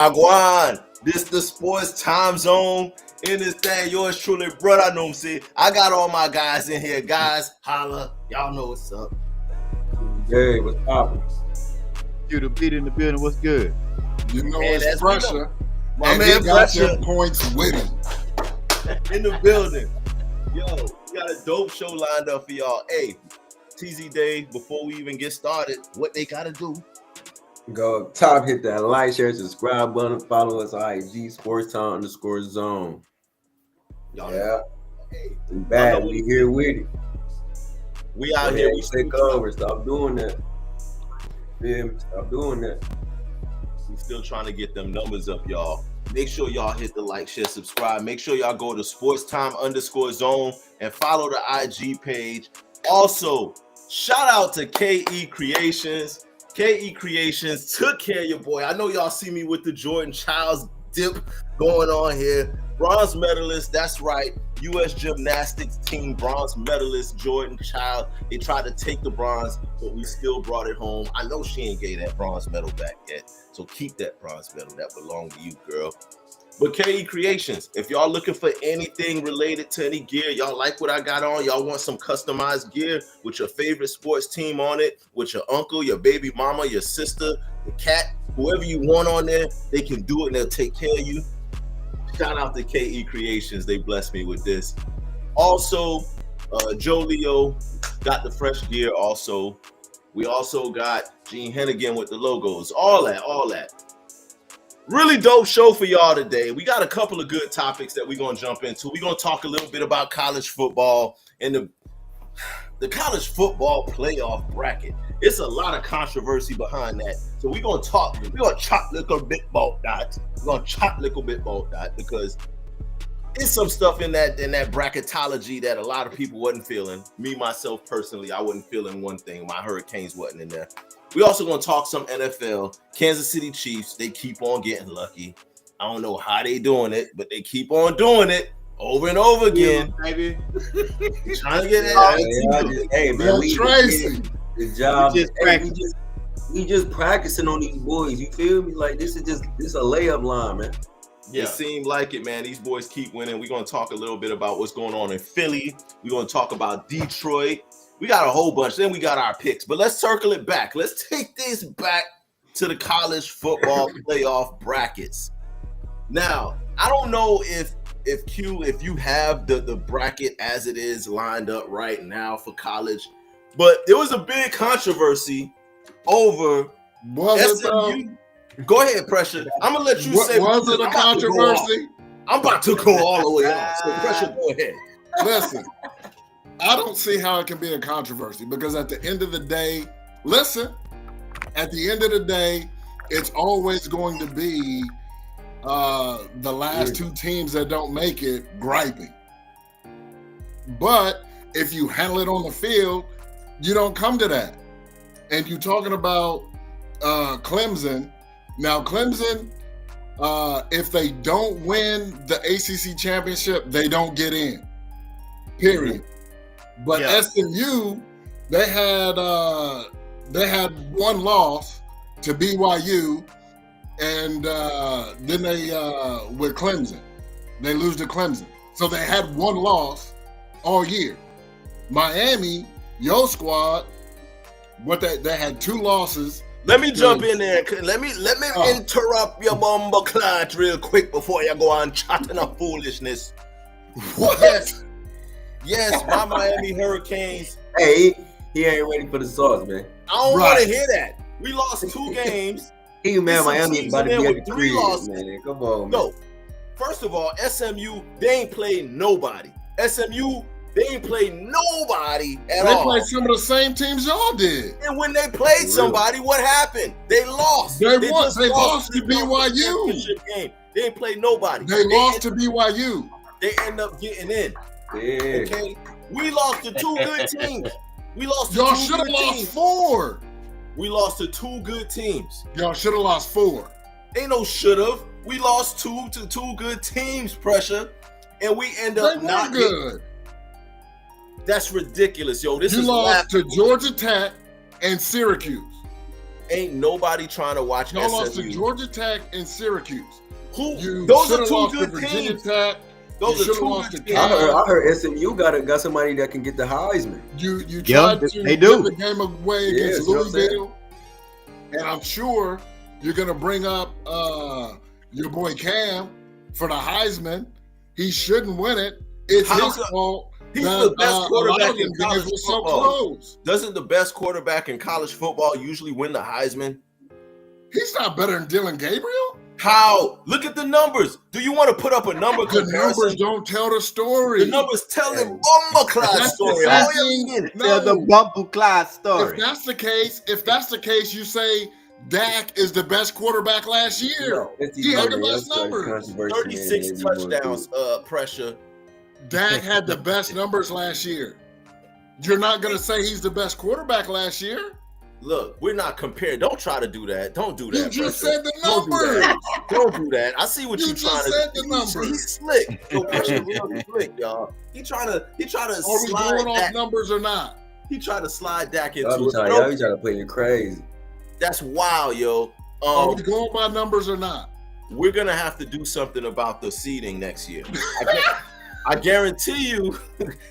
Agwan, this the sports time zone. In this thing, yours truly, brother. I know I'm saying. I got all my guys in here. Guys, holla. Y'all know what's up. Hey, what's poppin'? You the beat in the building. What's good? You know Man, it's that's Pressha. My And man he got Pressha your points with him. in the building. Yo, we got a dope show lined up for y'all. Hey, TZ Day, before we even get started, what they gotta do? Go up top, hit that like, share, subscribe button, follow us on IG sportstown_zone. Y'all Yeah, know. Hey, we back. y'all know We here with it. we out here. We take over. Stop doing that. Yeah, stop doing that. We still trying to get them numbers up, y'all. Make sure y'all hit the like, share, subscribe. Make sure y'all go to sportstime_zone and follow the IG page. Also, shout out to KE Creations. KE Creations took care of your boy. I know y'all see me with the Jordan Childs dip going on here. Bronze medalist, that's right. U.S. gymnastics team bronze medalist Jordan Child. They tried to take the bronze, but we still brought it home. I know she ain't gave that bronze medal back yet, so keep that bronze medal. That belongs to you, girl. But KE Creations, if y'all looking for anything related to any gear, y'all like what I got on, y'all want some customized gear with your favorite sports team on it, with your uncle, your baby mama, your sister, the cat, whoever you want on there, they can do it and they'll take care of you. Shout out to KE Creations. They blessed me with this. Also, Joe Leo got the fresh gear also. We also got Gene Hennigan with the logos. All that. Really dope show for y'all today. We got a couple of good topics that we're going to jump into. We're going to talk a little bit about college football and the college football playoff bracket. It's a lot of controversy behind that. So we're going to chop a little bit about that. Because there's some stuff in that bracketology that a lot of people wasn't feeling. Me, myself, personally, I wasn't feeling one thing. My Hurricanes wasn't in there. We also going to talk some NFL. Kansas City Chiefs, they keep on getting lucky. I don't know how they doing it, but they keep on doing it over and over again. Baby. Trying to get that. Hey, man, Tracy. Good job. We just practicing on these boys. You feel me? Like this is a layup line, man. Yeah. It seemed like it, man. These boys keep winning. We're going to talk a little bit about what's going on in Philly. We're going to talk about Detroit. We got a whole bunch. Then we got our picks. But let's circle it back. Let's take this back to the college football playoff brackets. Now, I don't know if you have the bracket as it is lined up right now for college, but there was a big controversy over SMU. Go ahead, Pressha. I'm gonna let you say. Was it a controversy? I'm about to go all the way off. So Pressha, go ahead. Listen, I don't see how it can be a controversy because at the end of the day, it's always going to be the last two teams that don't make it griping. But if you handle it on the field, you don't come to that. And you're talking about Clemson. Now, Clemson, if they don't win the ACC championship, they don't get in. Period. But SMU, they had one loss to BYU, and then they with Clemson, they lose to Clemson. So they had one loss all year. Miami, your squad, they had two losses. Let me jump in there. Let me interrupt your bumble clot real quick before you go on chatting up foolishness. What? Yes, my Miami Hurricanes. Hey, he ain't ready for the sauce, man. I don't want to hear that. We lost 2 games. Man, Miami is about to be at the 3 losses. Man. Come on, man. No, first of all, SMU, they ain't played nobody. SMU, they ain't played nobody at all. They played some of the same teams y'all did. And when they played somebody, what happened? They lost. They lost to BYU. Game. They ain't played nobody. They lost to BYU. They end up getting in. Yeah. Okay, we lost to 2 good teams. Y'all should have lost 4. We lost to 2 good teams. Y'all should have lost 4. Ain't no should have. We lost 2 to 2 good teams, Pressure, and we end up not good. That's ridiculous, yo. This you is lost laughable. to Georgia Tech and Syracuse. Ain't nobody trying to watch Y'all lost to SMU. Georgia Tech and Syracuse. Who? Those Those are are two lost to good Virginia teams. Tech. Those You are should've two lost good to teams. I heard SMU got somebody that can get the Heisman. You Yeah, tried to they give do. the game away Yeah, against that's what I'm saying. Louisville, and I'm sure you're gonna bring up your boy Cam for the Heisman. He shouldn't win it. It's How's his the- fault. He's that, the best a lot quarterback of them in games college were so football. close. Doesn't the best quarterback in college football usually win the Heisman? He's not better than Dylan Gabriel. How? Look at the numbers. Do you want to put up a number The comparison? numbers don't tell the story. The numbers tell the bomber class That's the story. same All thing. you mean? Tell the No. Bumble Clyde If story. that's the case, you say Dak is the best quarterback last year. He had the best numbers. 36 touchdowns, Pressure. Dak had the best numbers last year. You're not going to say he's the best quarterback last year? Look, we're not comparing. Don't try to do that. Don't do that. You just Pressure. said the Don't do numbers. that. Don't do that. I see what You you're just trying to said do. the numbers. He's slick. Yo, Pressure really slick, y'all. He trying to Are we slide going off Dak. numbers or not? He tried to slide Dak into Y'all be it. trying to play you crazy. That's wild, yo. Are we going by numbers or not? We're gonna have to do something about the seeding next year. I guarantee you,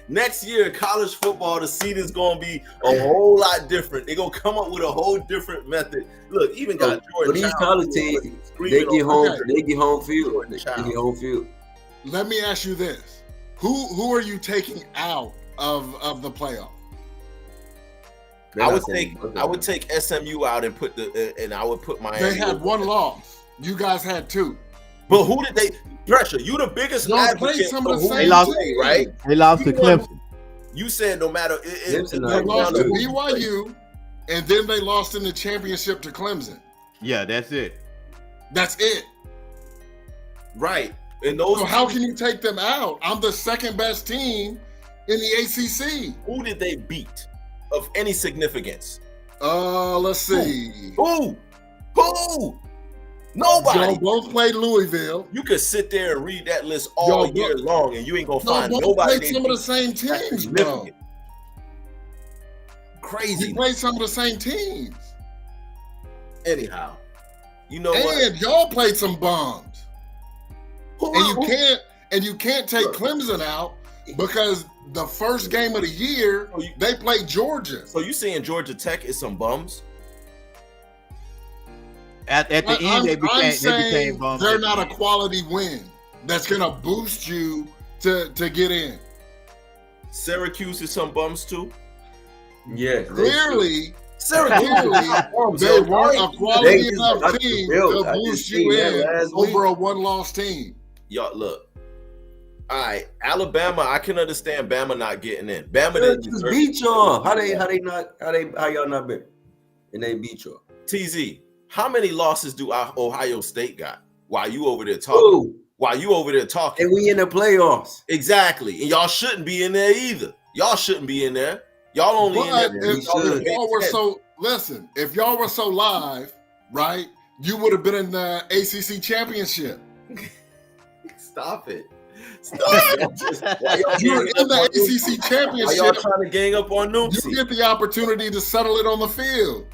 next year in college football, the seeding is gonna be a whole lot different. They're gonna come up with a whole different method. Look, even got For Jordan. these Child college teams, they get home. They get home field. They get home field. Let me ask you this: Who are you taking out of the playoff? I would take SMU out and I would put Miami. They had one loss. You guys had two. But who did they pressure? You the biggest Y'all played advocate some for of the who same they lost, teams. right? They lost to You won- Clemson. You said no matter They lost to BYU, and then they lost in the championship to Clemson. Yeah, that's it. That's it. right. And those So how can you take them out? I'm the second best team in the ACC. who did they beat of any significance? Let's see. Who? Nobody. Y'all both played Louisville. You could sit there and read that list all Y'all year long, and you ain't gonna Y'all find both nobody. played some of the same that's teams, bro. significant. Crazy. You played some of the same teams. Anyhow, you know what? And y'all played some bums. Who- And you can't take Clemson out because the first game of the year they played Georgia. So you saying Georgia Tech is some bums? At the end, they became bums. They're not a quality win that's gonna boost you to get in. Syracuse is some bums too. Yeah, Clearly, Syracuse is some bums, they yo. weren't a quality enough got team the build. to I boost just seen you that in last week. over a one-loss team. Y'all look. All right, Alabama. I can understand Bama not getting in. Bama didn't just deserve beat y'all. How y'all not beat? And they beat y'all. TZ. How many losses do Ohio State got? While you over there talking? Ooh, While you over there talking? and we in the playoffs. Exactly. And y'all shouldn't be in there either. Y'all shouldn't be in there. Y'all only in But there. if y'all were if y'all were so live, right, you would have been in the ACC championship. Stop it. Stop. Why y'all You're ganging in the up on ACC Why y'all championship. trying to gang up on You Noopsy? get the opportunity to settle it on the field.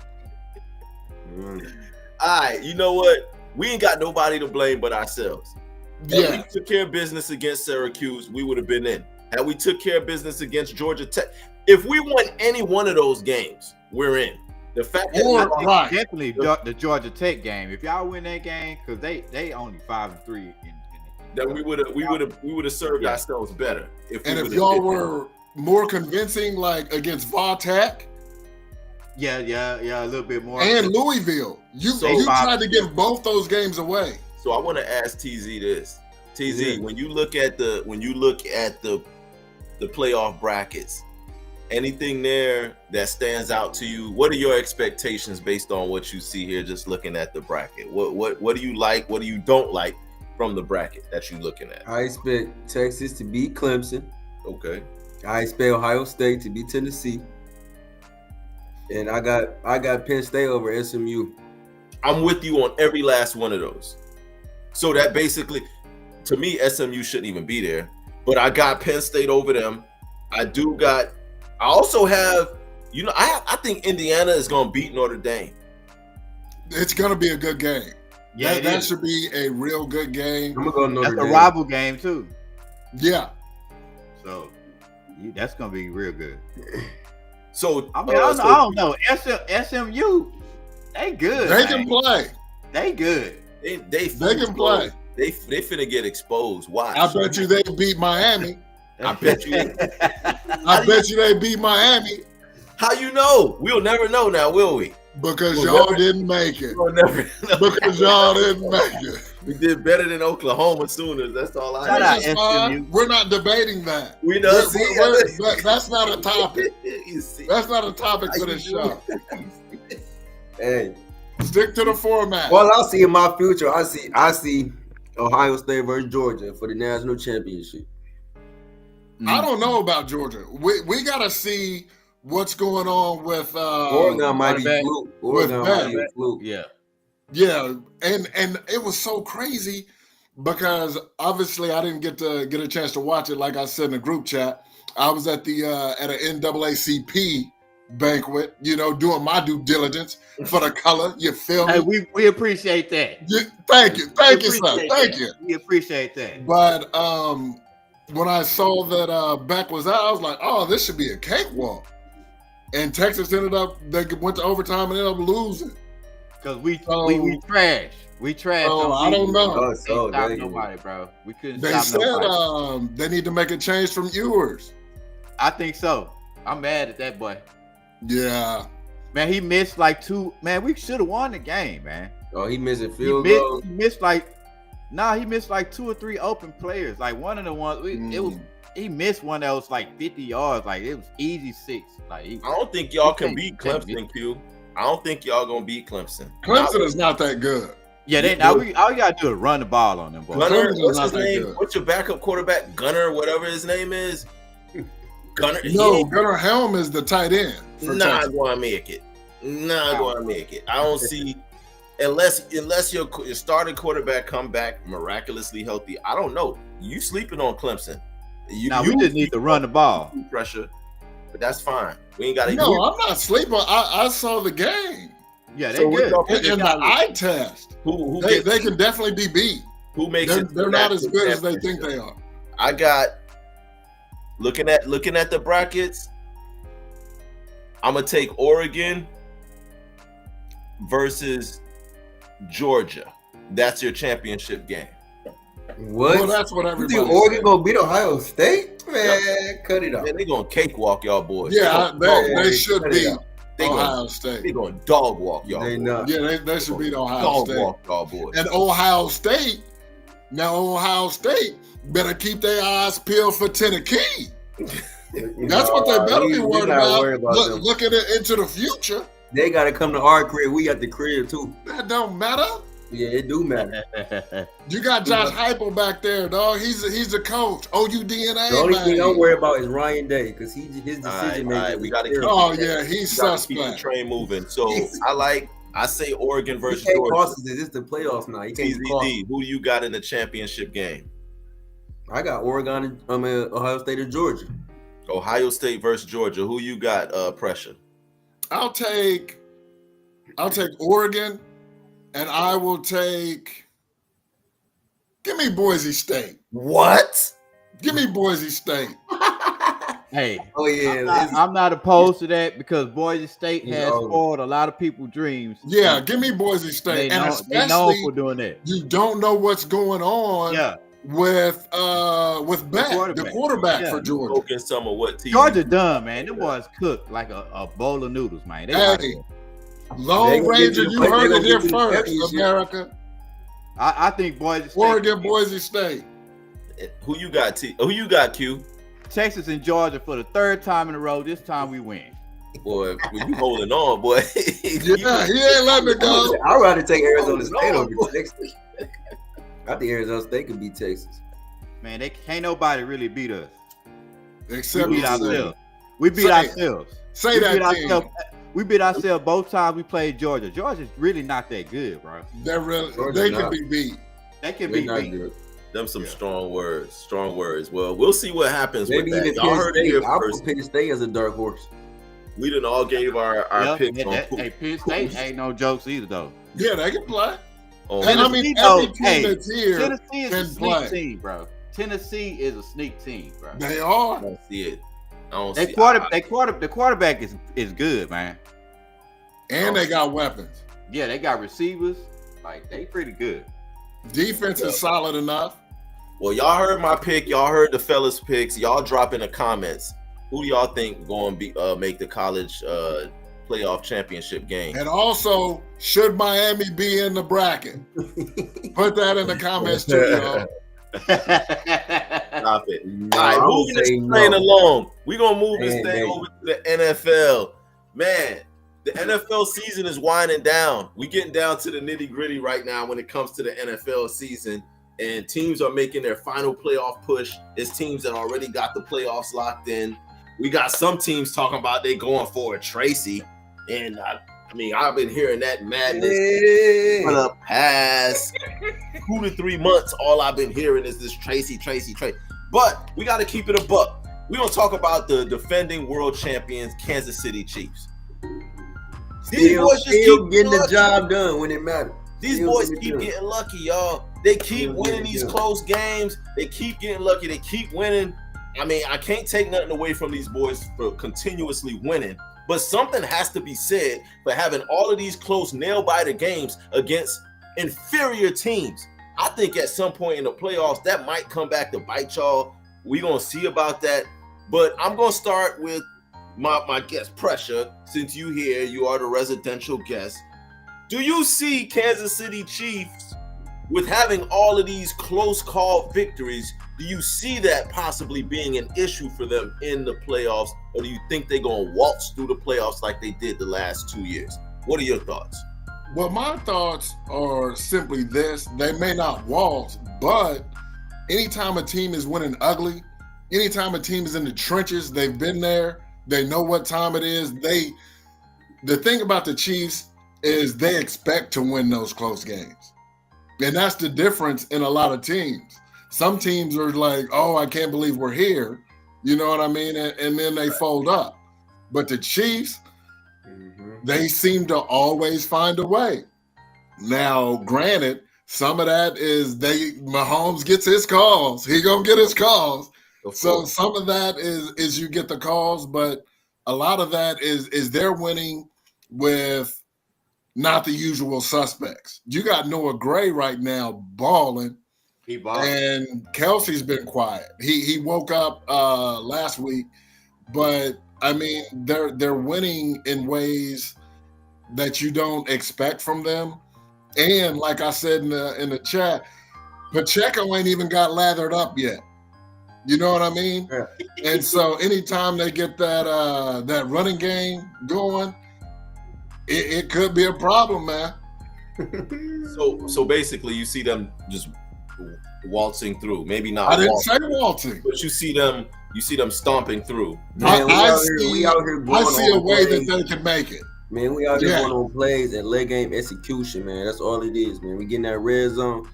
All right, you know what? We ain't got nobody to blame but ourselves. If Yeah. we took care of business against Syracuse, we would have been in. Had we took care of business against Georgia Tech, if we won any one of those games, we're in. The fact that Or right. Definitely the Georgia Tech game. If y'all win that game, because they only 5-3 that we would have served ourselves better And if would've y'all been were more convincing, like against Va Tech Yeah, a little bit more. and Louisville, you tried to give both those games away. So I want to ask TZ this. TZ, Yeah. when you look at the playoff brackets, anything there that stands out to you? What are your expectations based on what you see here? Just looking at the bracket, what do you like? What do you don't like from the bracket that you're looking at? I expect Texas to beat Clemson. Okay. I expect Ohio State to beat Tennessee. And I got Penn State over SMU. I'm with you on every last one of those. So that basically, to me, SMU shouldn't even be there. But I got Penn State over them. I also have, I think Indiana is going to beat Notre Dame. It's gonna be a good game. Yeah, that should be a real good game. I'm gonna go Notre That's Dame. a rival game too. Yeah. So that's gonna be real good. So I mean, I don't know. SMU, they good. They man. can play. They good. they can play. They finna get exposed. Watch. I bet you they beat Miami. I bet you. I bet you they beat Miami How you know? We'll never know now, will we? because We'll y'all never- didn't make it. We'll never know. Because y'all didn't make it. We did better than Oklahoma Sooners. That's all I Shout know. out Which is fine. SMU. We're not debating that. We know. That's not a topic. You see. That's not a topic for this show. Hey, Stick to the format. well, I see in my future. I see Ohio State versus Georgia for the national championship. I don't know about Georgia. We gotta see what's going on with Oregon might be quarterback. fluke. Oregon might be a fluke. Yeah. Yeah, and it was so crazy because obviously I didn't get a chance to watch it. Like I said in the group chat, I was at an NAACP banquet, doing my due diligence for the color. You feel me? Hey, we appreciate that. Thank you, We sir. appreciate Thank that. you. We appreciate that. But when I saw that Beck was out, I was like, oh, this should be a cakewalk. And Texas they went to overtime and ended up losing. Because we trash. We trash. Oh, I don't know. Oh, Ain't so stop there you nobody, bro. We couldn't They stop said nobody. they need to make a change from Ewers. I think so. I'm mad at that boy. Yeah. Man, he missed like two. Man, we should have won the game, man. Oh, he missed a He field goal. missed like 2 or 3 open players. Like one of the ones he missed one that was like 50 yards. Like it was easy 6. Like I don't think y'all You can can't- beat Clemson, Q. I don't think y'all gonna beat Clemson. Clemson is not that good. yeah, all you gotta do is run the ball on them boys. Gunner, Clemson's what's not his that name? good. What's your backup quarterback? Gunner, whatever his name is. Gunner. No, Gunnar Helm is the tight end. For Not Texas. going to make it. Not going to make it. I don't see unless your starting quarterback come back miraculously healthy. I don't know. You sleeping on Clemson? We just need to run the ball. Pressure, but that's fine. We ain't got to. No, I'm not sleeping. I saw the game. Yeah, So they're what good. y'all- In the eye test, Who they can definitely be beat. who makes it? They're not as good as they think they are. I got looking at the brackets. I'm gonna take Oregon versus Georgia. That's your championship game. What? Well, that's what You everybody think Oregon said. gonna beat Ohio State? Man, cut it off. Man, they gonna cakewalk y'all boys. Yeah, They they should cut it beat out. They Ohio gonna State. dog walk y'all. They boys. not. Yeah, they should beat Ohio Dog State. walk y'all boys. And Ohio State, now Ohio State better keep their eyes peeled for Tennessee. That's what they better be worried about. them. Looking into the future. They gotta come to our crib. We at the crib too. That don't matter. Yeah, it do matter. You got Josh Heupel back there, dog. He's the coach. OUDNA. The only man. thing I'm worried about is Ryan Day because his decision All right, making. we gotta keep Oh yeah, he's We gotta keep the suspect. train moving. So I say Oregon He versus can't Georgia. cost us. It's the playoffs now. He can't cost. TZD, who do you got in the championship game? I got Oregon. Ohio State and Georgia. Ohio State versus Georgia. Who you got? Pressure. I'll take Oregon, and I will take. Give me Boise State. What? Give me Boise State. Hey, Oh yeah, I'm not opposed to that because Boise State He's has old. spoiled a lot of people's dreams. Yeah, give me Boise State, and They know especially for doing that. you don't know what's going on Yeah, with Beck, the quarterback Yeah. for Georgia. Spoken some of what team? Georgia done, man. Them boys cooked like a bowl of noodles, man. They out Hey, there. They Lone gonna Ranger, get you- you they heard gonna it here get you the first, championship. America. I think Boise State. Oregon, Boise State. Who you got? Who you got? Q? Texas and Georgia for the 3rd time in a row. This time we win. Boy, when you holding on, boy. Yeah, he ain't letting it go. I'd rather take Arizona State over Texas. I think Arizona State could beat Texas. Man, they can't nobody really beat us. Except We beat you. ourselves. We beat Say it. ourselves. Say We that beat team. ourselves. We beat ourselves both times we played Georgia. Georgia's really not that good, bro. They're really, Georgia they not. can be beat. They can They're be not beat. good. Them some strong words. Strong words. Well, we'll see what happens Maybe with that. even Y'all Penn heard it State. here I'll first. put Penn State as a dark horse. We done all gave our picks on who. Hey, Penn State ain't no jokes either, though. Yeah, they can play. Oh, And I mean, every team that's here Tennessee is a can sneak play. team, bro. Tennessee is a sneak team, bro. They I are. don't see it. I don't They see the quarterback is good, man. And they got weapons. Yeah, they got receivers. Like, they pretty good. Defense is solid enough. Well, y'all heard my pick. Y'all heard the fellas' picks. Y'all drop in the comments. Who do y'all think going to be make the college playoff championship game? And also, should Miami be in the bracket? Put that in the comments too, y'all. Stop it. No, All right, I would moving this say train no. along. We're going to move this Man, thing man. over to the NFL. Man, the NFL season is winding down. We're getting down to the nitty-gritty right now when it comes to the NFL season. And teams are making their final playoff push. It's teams that already got the playoffs locked in. We got some teams talking about they going for a Tracy. And I mean, I've been hearing that madness for the past 2 to 3 months. All I've been hearing is this Tracy. But we got to keep it a buck. We're going to talk about the defending world champions, Kansas City Chiefs. These boys just Still keep getting the lucky. job done when it matters. These Still boys getting it keep done. getting lucky, y'all. They keep Still winning getting it these done. close games. They keep getting lucky. They keep winning. I mean, I can't take nothing away from these boys for continuously winning. But something has to be said for having all of these close nail-biter games against inferior teams. I think at some point in the playoffs, that might come back to bite y'all. We're going to see about that. But I'm going to start with my guest, Pressha. Since you here, you are the residential guest. Do you see Kansas City Chiefs with having all of these close call victories? Do you see that possibly being an issue for them in the playoffs, or do you think they're going to waltz through the playoffs like they did the last 2 years? What are your thoughts? Well, my thoughts are simply this. They may not waltz, but anytime a team is winning ugly, anytime a team is in the trenches, they've been there, they know what time it is. The thing about the Chiefs is they expect to win those close games. And that's the difference in a lot of teams. Some teams are like, oh, I can't believe we're here. You know what I mean? And then they fold up. But the Chiefs, they seem to always find a way. Now, granted, some of that is Mahomes gets his calls. He gonna get his calls. So some of that is you get the calls, but a lot of that is they're winning with not the usual suspects. You got Noah Gray right now balling. He balling. And Kelsey's been quiet. He woke up last week, but I mean they're winning in ways that you don't expect from them. And like I said in the chat, Pacheco ain't even got lathered up yet. You know what I mean? Yeah. And so anytime they get that running game going, it could be a problem, man. So basically, you see them just waltzing through. Maybe not. I didn't say waltzing, but you see them stomping through. Man, I we out here going see a on way plays. that they can make it. Man, we out here Yeah. going on plays and late game execution, man. That's all it is, man. We get in that red zone.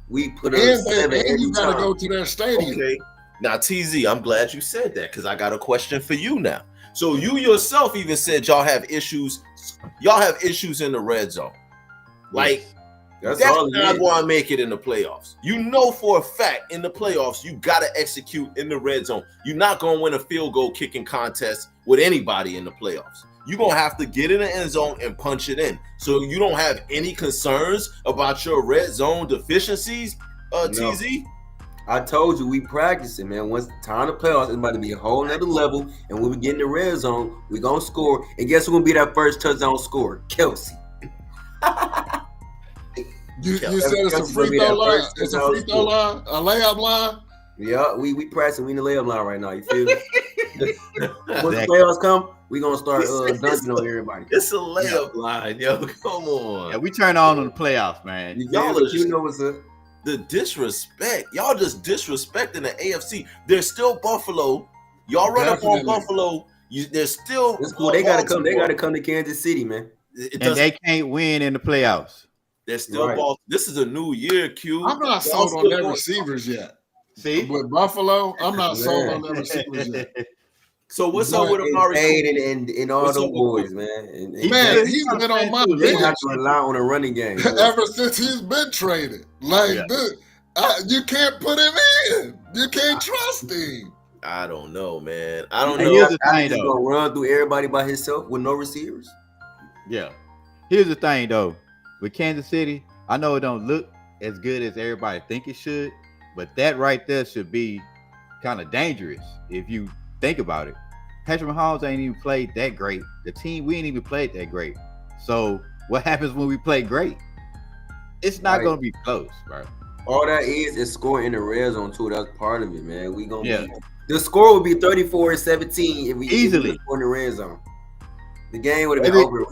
We put up And 7 every you got to time. go to their stadium. Okay. Now, TZ, I'm glad you said that because I got a question for you now. So you yourself even said y'all have issues. Y'all have issues in the red zone. Like, That's that's all it not is. going to make it in the playoffs. You know for a fact in the playoffs, you got to execute in the red zone. You're not going to win a field goal kicking contest with anybody in the playoffs. You're going to have to get in the end zone and punch it in. So you don't have any concerns about your red zone deficiencies, No. TZ? I told you, we practicing, man. Once the time to playoffs, it's about to be a whole nother level. And when we get in the red zone, we going to score. And guess who's going to be that first touchdown scorer? Kelsey. You said it's a Kelsey's free gonna be throw that line. first It's a touchdown free throw line, a layup line. Yeah, we practicing. We in the layup line right now. You feel me? Once the playoffs come, we going to start dunking on everybody. It's a layup line, yo. Come on. Yeah, we turn on the playoffs, man. Y'all Y'all are you know what's up. The disrespect. Y'all just disrespecting the AFC. There's still Buffalo. Y'all run up on Definitely. Buffalo. There's still It's cool. They gotta come. They Baltimore. gotta come to Kansas City, man. It And doesn't- they can't win in the playoffs. There's still Right. Baltimore. This is a new year, Q. I'm not Y'all sold still on their going- receivers yet. See? With Buffalo, I'm not sold Yeah. on their receivers yet. So what's up with And Amari Fade Cooper? and all What's those up with boys, man. And Man, he's been on my they have bench to rely on a running game. ever since he's been traded. Like, you can't put him in. You can't trust him. I don't know, man. I don't And know. here's the thing, He's though. gonna run through everybody by himself with no receivers. Yeah. Here's the thing, though. With Kansas City, I know it don't look as good as everybody think it should, but that right there should be kind of dangerous if you think about it. Patrick Mahomes ain't even played that great. The team, we ain't even played that great. So what happens when we play great? It's not going to be close, bro. All that is scoring in the red zone too. That's part of it, man. We gonna be the score would be 34-17 if we easily score in the red zone. The game would have been over.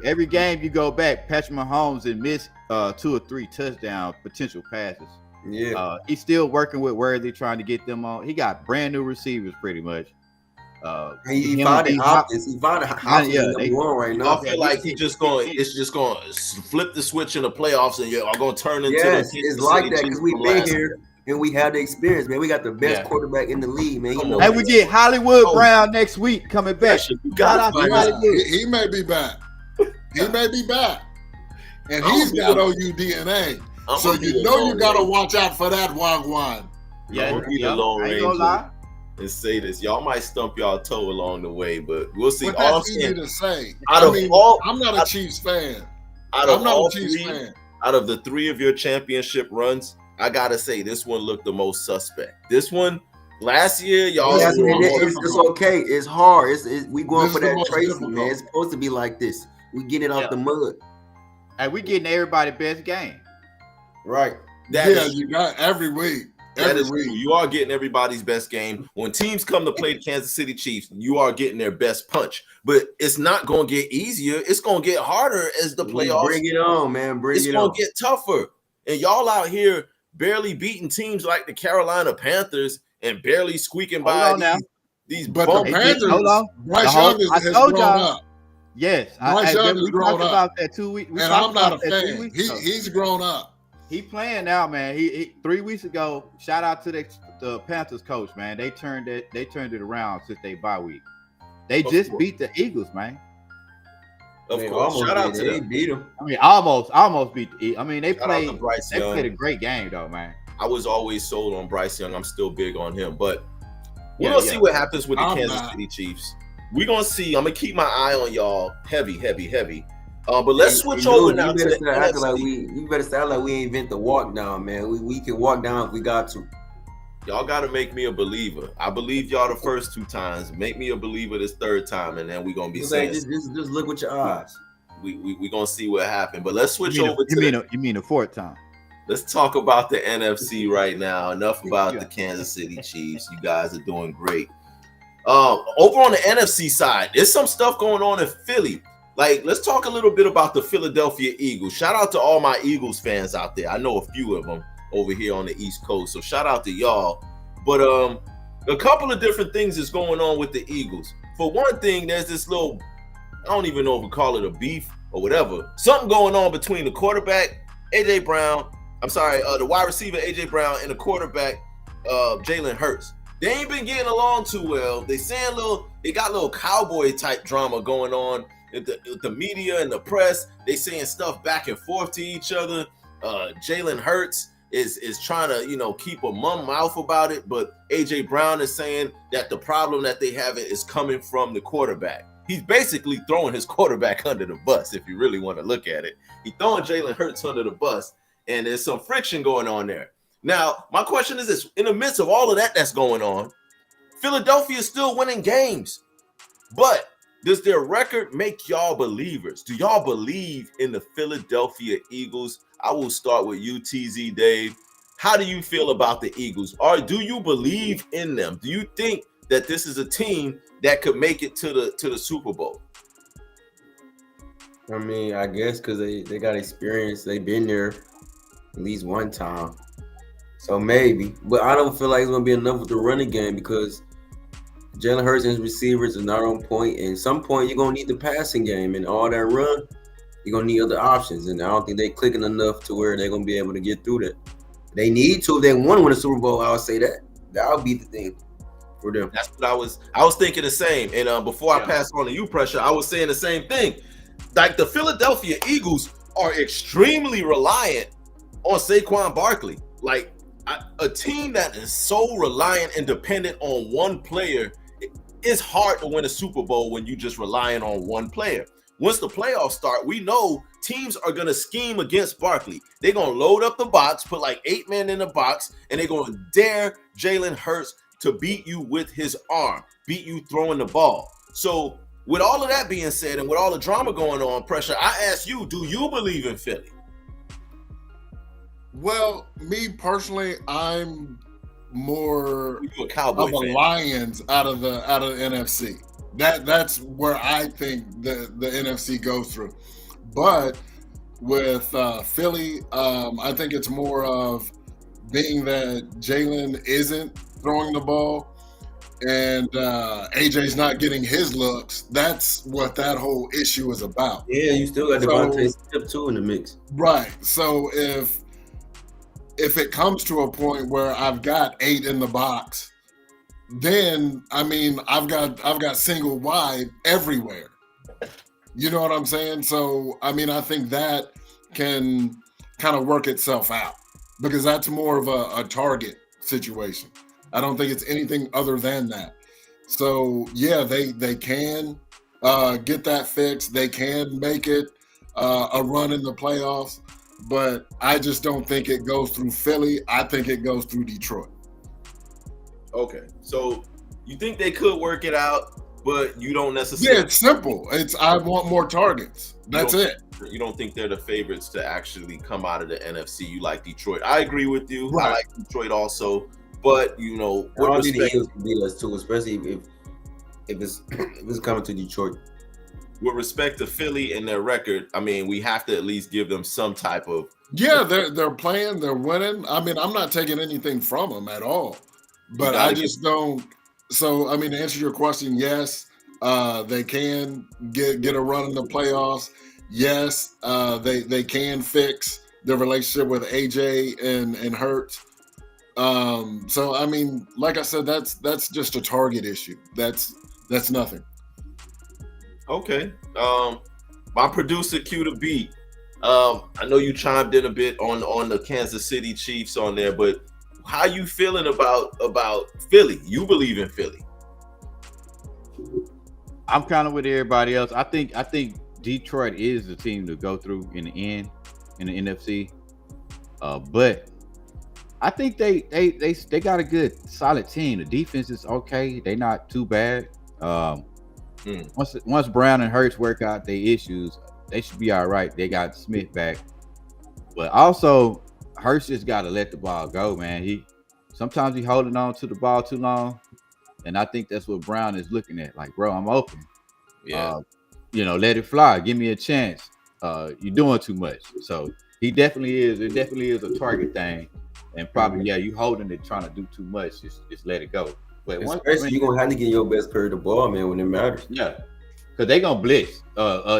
Every game you go back, Patrick Mahomes and miss 2 or 3 touchdown potential passes. Yeah, he's still working with Worthy, trying to get them on. He got brand new receivers, pretty much. He found Hopkins. He found Hopkins number one right now. I feel like it's just going to flip the switch in the playoffs, and you're going to turn into. Yes, it's like that because we've been here and we have the experience, man. We got the best quarterback in the league, man. And we get Hollywood Brown next week coming back. He may be back. He may be back, and he's got OU DNA. So you know you got to watch out for that one. Yeah, be the Lone Ranger. And say this, y'all might stump y'all toe along the way, but we'll see. But that's easy to say. I'm not a Chiefs fan. Out of the 3 of your championship runs, I gotta say this one looked the most suspect. This one last year, y'all. It's okay. It's hard. We going for that Tracy, man. It's supposed to be like this. We get it off the mud. And we getting everybody's best game. Right. You got every week. That is true. You are getting everybody's best game. When teams come to play the Kansas City Chiefs, you are getting their best punch. But it's not going to get easier. It's going to get harder as the playoffs. Bring it on, man. It's going to get tougher. And y'all out here barely beating teams like the Carolina Panthers and barely squeaking by these But the Panthers, Bryce Young has grown up. Yes. Bryce Young has grown up. About that 2 weeks. And I'm not a fan. He's grown up. He playing now, man. He 3 weeks ago. Shout out to the Panthers coach, man. They turned it around since they bye week. They just beat the Eagles, man. Of course, shout out to them. Beat them. I mean, almost beat the Eagles. I mean, they played a great game, though, man. I was always sold on Bryce Young. I'm still big on him, but we're gonna see what happens with the Kansas City Chiefs. We're gonna see. I'm gonna keep my eye on y'all, heavy. But let's switch over now to the NFC. You better sound like we ain't invent the walk down, man. We can walk down if we got to. Y'all got to make me a believer. I believe y'all the first 2 times. Make me a believer this 3rd time, and then we're gonna be saying. Just look with your eyes. We gonna see what happened. But let's switch over to. You mean the 4th time? Let's talk about the NFC right now. Enough about the Kansas City Chiefs. You guys are doing great. Over on the NFC side, there's some stuff going on in Philly. Like, let's talk a little bit about the Philadelphia Eagles. Shout out to all my Eagles fans out there. I know a few of them over here on the East Coast, so shout out to y'all. But a couple of different things is going on with the Eagles. For one thing, there's this little, I don't even know if we call it a beef or whatever. Something going on between the quarterback, the wide receiver, A.J. Brown, and the quarterback, Jalen Hurts. They ain't been getting along too well. They got a little cowboy type drama going on. With the media and the press, they saying stuff back and forth to each other. Jalen Hurts is trying to, keep a mum mouth about it, but AJ Brown is saying that the problem that they have is coming from the quarterback. He's basically throwing his quarterback under the bus, if you really want to look at it. He's throwing Jalen Hurts under the bus, and there's some friction going on there. Now, my question is this: in the midst of all of that's going on, Philadelphia is still winning games, but does their record make y'all believers? Do y'all believe in the Philadelphia Eagles? I will start with you, TZ Dave. How do you feel about the Eagles? Or do you believe in them? Do you think that this is a team that could make it to the Super Bowl? I mean, I guess because they got experience. They've been there at least one time. So maybe. But I don't feel like it's going to be enough with the running game because Jalen Hurts and his receivers are not on point. And at some point, you're going to need the passing game. And all that run, you're going to need other options. And I don't think they're clicking enough to where they're going to be able to get through that. They need to. If they want to win a Super Bowl, I'll say that. That would be the thing. for them. That's what I was thinking the same. And before I pass on to you, Pressure, I was saying the same thing. Like the Philadelphia Eagles are extremely reliant on Saquon Barkley. Like a team that is so reliant and dependent on one player, it's hard to win a Super Bowl when you just relying on one player. Once the playoffs start, we know teams are going to scheme against Barkley. They're going to load up the box, put like 8 men in the box, and they're going to dare Jalen Hurts to beat you with his arm, beat you throwing the ball. So with all of that being said and with all the drama going on, Pressure, I ask you, do you believe in Philly? Well, me personally, I'm more You a Cowboy of a fan. Lions out of the NFC. That's where I think the NFC goes through. But with Philly, I think it's more of being that Jalen isn't throwing the ball and AJ's not getting his looks. That's what that whole issue is about. Yeah, you still got Devontae Smith too in the mix. Right. So if it comes to a point where I've got 8 in the box, then I mean I've got single wide everywhere. You know what I'm saying? So I mean I think that can kind of work itself out because that's more of a target situation. I don't think it's anything other than that. So yeah, they can get that fixed. They can make it a run in the playoffs, but I just don't think it goes through Philly. I think it goes through Detroit. Okay, so you think they could work it out, but you don't necessarily. Yeah, it's simple. It's I want more targets. That's it. You don't think they're the favorites to actually come out of the NFC. You like Detroit. I agree with you. Right. I like Detroit also, but you know, I with don't think the respect, Eagles can beat us too, especially if it's coming to Detroit. with respect to Philly and their record, I mean, we have to at least give them some type of. Yeah, they're playing, they're winning. I mean, I'm not taking anything from them at all, but I just don't. So, I mean, to answer your question, yes, they can get a run in the playoffs. Yes, they can fix their relationship with AJ and Hurts. So, I mean, like I said, that's just a target issue. That's nothing. Okay. My producer Q the beat. I know you chimed in a bit on the Kansas City Chiefs on there, but how you feeling about Philly? You believe in Philly? I'm kind of with everybody else. I think Detroit is the team to go through in the end in the NFC. But I think they got a good solid team. The defense is okay. They're not too bad. Once Brown and Hurts work out their issues, they should be all right. They got Smith back. But also Hurts just got to let the ball go, man. Sometimes he holding on to the ball too long. And I think that's what Brown is looking at. Like, bro, I'm open. Yeah. Let it fly. Give me a chance. You're doing too much. So he definitely is. It definitely is a target thing. And probably, you holding it, trying to do too much. Just let it go. But especially you're going to have to get your best player the ball, man, when it matters. Yeah. Because they're going to blitz.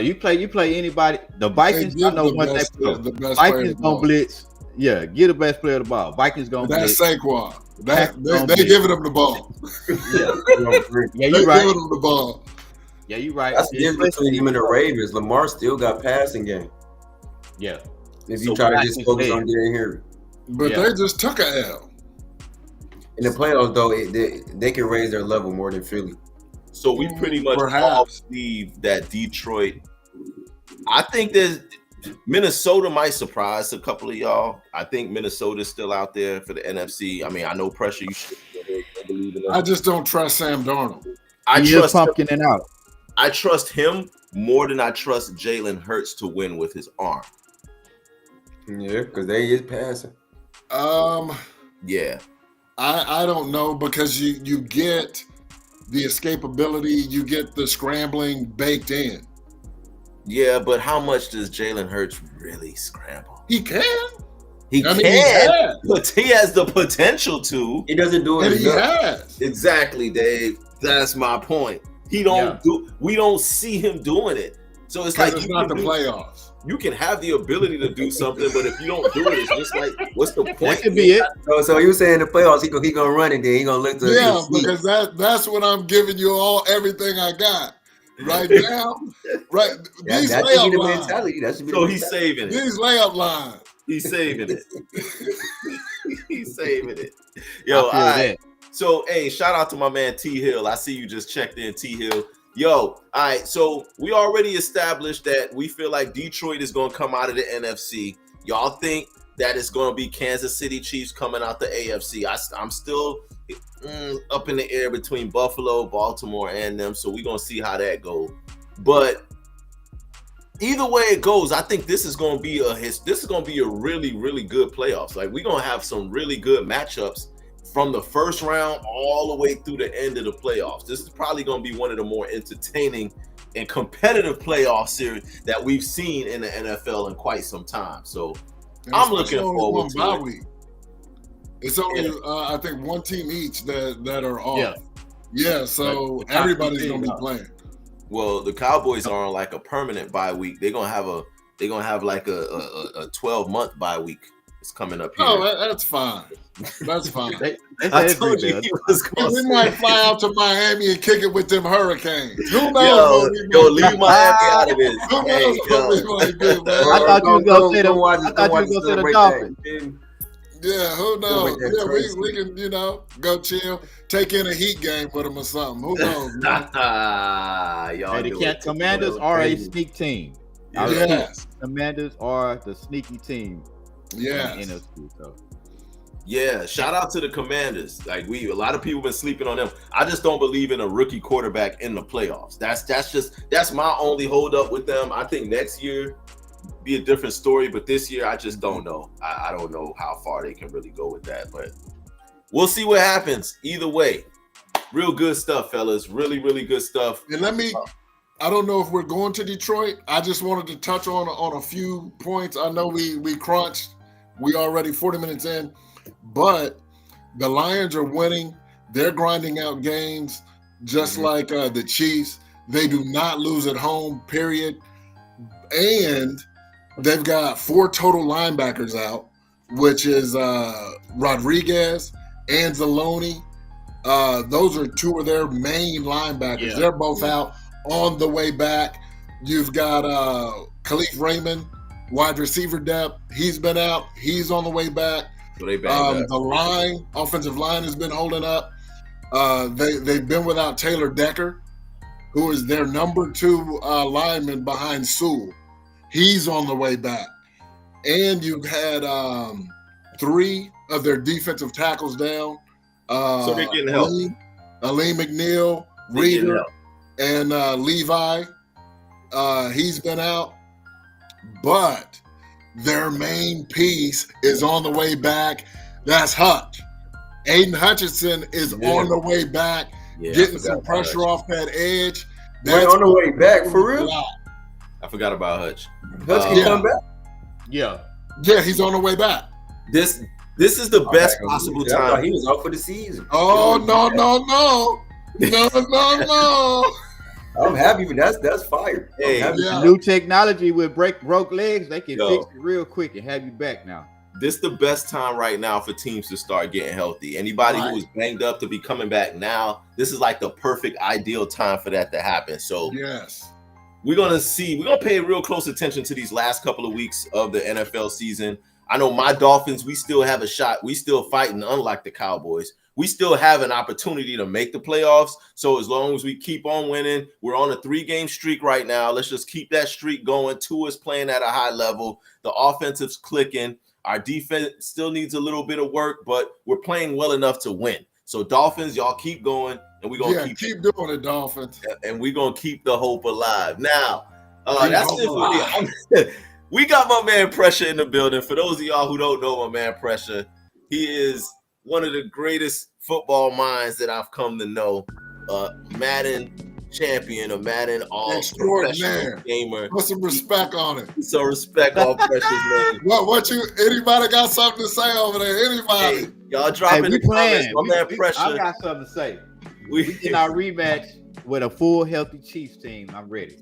You play anybody. The Vikings, I know one thing. The Vikings going to blitz. Yeah, get the best player of the ball. Vikings going to blitz. That's Saquon. They giving him the ball. Yeah, you're right. Giving him the ball. Yeah, you're right. That's the difference between him and the Ravens. Lamar still got passing game. Yeah. If you try to just focus on Derrick Henry. But they just took a L. In the playoffs, though, they can raise their level more than Philly. So we pretty much all believe that Detroit. I think Minnesota might surprise a couple of y'all. I think Minnesota's still out there for the NFC. I mean, I know Pressure. You should believe in them. I just don't trust Sam Darnold. I trust pumpkining out. I trust him more than I trust Jalen Hurts to win with his arm. Yeah, because they is passing. Yeah. I don't know because you get the escapability, you get the scrambling baked in. Yeah, but how much does Jalen Hurts really scramble? He can. He can, but he has the potential to. He doesn't do it. And he has. Exactly, Dave. That's my point. We don't see him doing it. So it's like it's not the playoffs. you can have the ability to do something, but if you don't do it, it's just like, what's the point? That could be it. So you saying the playoffs, he gonna run it, then he gonna look to because that's what I'm giving you everything I got right now. Right, these that layup should be the lines. mentality. That should be So the he's mentality. saving it. These layup lines. He's saving it. He's saving it. I Yo, feel all right. that. So, hey, shout out to my man T Hill. I see you just checked in, T Hill. Yo, all right. So we already established that we feel like Detroit is going to come out of the NFC. Y'all think that it's going to be Kansas City Chiefs coming out the AFC? I'm still up in the air between Buffalo, Baltimore, and them. So we're going to see how that goes. But either way it goes, I think this is going to be a really, really good playoffs. Like, we're going to have some really good matchups from the first round all the way through the end of the playoffs. This is probably going to be one of the more entertaining and competitive playoff series that we've seen in the NFL in quite some time. So I'm looking forward to it. Week. It's only, I think, one team each that are off. Yeah, so everybody's going to be playing. Well, the Cowboys are on like a permanent bye week. They're gonna have like a 12-month bye week. It's coming up here. Oh, that's fine. That's fine. I told you he was going. We might fly out to Miami and kick it with them Hurricanes. Who knows? Yo, leave Miami out of this. Who knows what we might do, man? I thought you was gonna say the Dolphins. Yeah, who knows? Yeah, we can, go chill, take in a Heat game with them or something. Who knows? Y'all The Commanders are a sneak team. Yes. Commanders are the sneaky team. Yeah. Yeah, shout out to the Commanders. Like, a lot of people been sleeping on them. I just don't believe in a rookie quarterback in the playoffs. That's my only hold up with them. I think next year be a different story, but this year I just don't know. I don't know how far they can really go with that, but we'll see what happens. Either way, real good stuff, fellas. Really, really good stuff. And I don't know if we're going to Detroit. I just wanted to touch on a few points. I know we crunched. We already 40 minutes in, but the Lions are winning. They're grinding out games just like the Chiefs. They do not lose at home, period. And they've got 4 total linebackers out, which is Rodriguez, Anzalone. Those are 2 of their main linebackers. Yeah. They're both out on the way back. You've got Khalif Raymond, wide receiver depth. He's been out. He's on the way back. So they the offensive line has been holding up. They've been without Taylor Decker, who is their number 2 lineman behind Sewell. He's on the way back. And you've had 3 of their defensive tackles down. So they're getting help. Aleem McNeil, Reader, and Levi. He's been out. But their main piece is on the way back. That's Hutch. Aiden Hutchinson is on the way back, getting some pressure off that edge. That's on the way back, for real? I forgot about Hutch. Hutch can come back? Yeah, he's on the way back. This is the best possible time. I thought he was out for the season. Oh, no. I'm happy, but that's fire. Hey, New technology with broke legs, they can fix it real quick and have you back now. This is the best time right now for teams to start getting healthy. Anybody who is banged up to be coming back now, this is like the perfect ideal time for that to happen. So we're going to pay real close attention to these last couple of weeks of the NFL season. I know my Dolphins, we still have a shot. We still fighting, unlike the Cowboys. We still have an opportunity to make the playoffs. So as long as we keep on winning, we're on a 3-game streak right now. Let's just keep that streak going. Tua's playing at a high level. The offensive's clicking. Our defense still needs a little bit of work, but we're playing well enough to win. So Dolphins, y'all keep going, and we're going to keep doing it, Dolphins. And we're going to keep the hope alive. Now, that's it for me. We got my man Pressha in the building. For those of y'all who don't know my man Pressha, he is one of the greatest football minds that I've come to know. Madden champion, a Madden all-professional gamer. Put some respect on it. So respect all Pressha's name. Anybody got something to say over there? Anybody? Hey, y'all dropping the comments. My man Pressha. I got something to say. We in our rematch with a full healthy Chiefs team. I'm ready.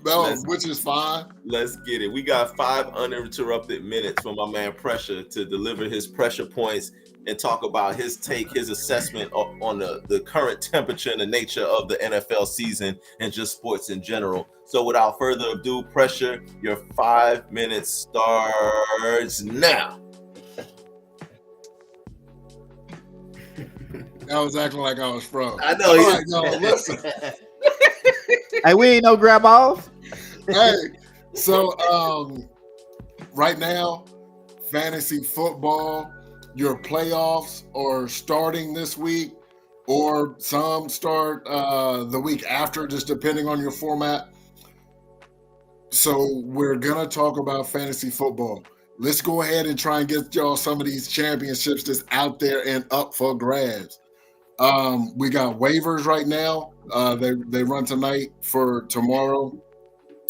No, which is fine. Let's get it. We got 5 uninterrupted minutes for my man Pressha to deliver his pressure points and talk about his take, his assessment on the current temperature and the nature of the NFL season and just sports in general. So without further ado, Pressure, your 5 minutes starts now. I was acting like I was from. I know. All right, no, listen. Hey, we ain't no grab balls. Hey, so right now, fantasy football, your playoffs are starting this week, or some start the week after, just depending on your format. So we're gonna talk about fantasy football. Let's go ahead and try and get y'all some of these championships that's out there and up for grabs. We got waivers right now. They run tonight for tomorrow.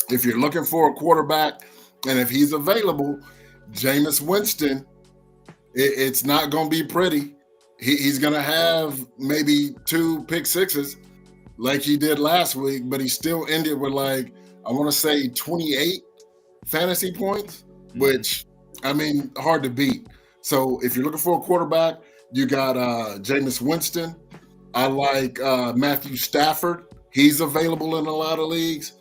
If you're looking for a quarterback, and if he's available, Jameis Winston, it's not going to be pretty. He's going to have maybe 2 pick sixes like he did last week, but he still ended with I want to say 28 fantasy points, which, I mean, hard to beat. So if you're looking for a quarterback, you got Jameis Winston. I like Matthew Stafford. He's available in a lot of leagues.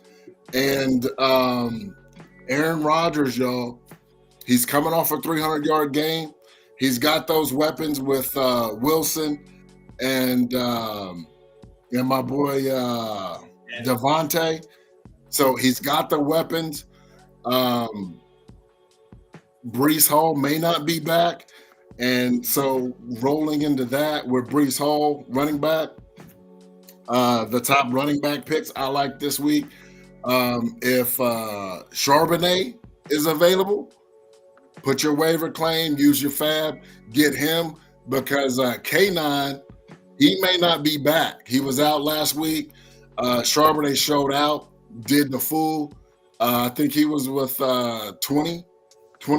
And Aaron Rodgers, y'all, he's coming off a 300-yard game. He's got those weapons with Wilson and my boy Devontae. So he's got the weapons. Breece Hall may not be back. And so rolling into that with Breece Hall, running back, the top running back picks I like this week. If Charbonnet is available, put your waiver claim, use your fab, get him, because K9, he may not be back. He was out last week. Charbonnet showed out, did the full. I think he was with 20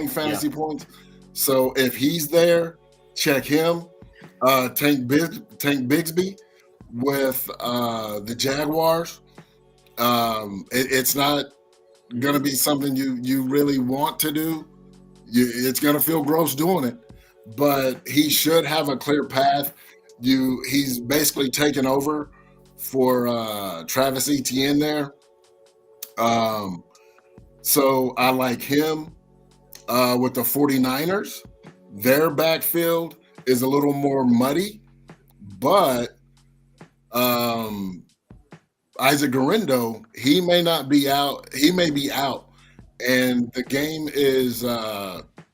fantasy points. So if he's there, check him. Tank Bigsby with the Jaguars. It's not going to be something you really want to do. It's going to feel gross doing it, but he should have a clear path. He's basically taken over for Travis Etienne there. So I like him. With the 49ers, their backfield is a little more muddy, but Isaac Guerrero, he may not be out. He may be out, and the game is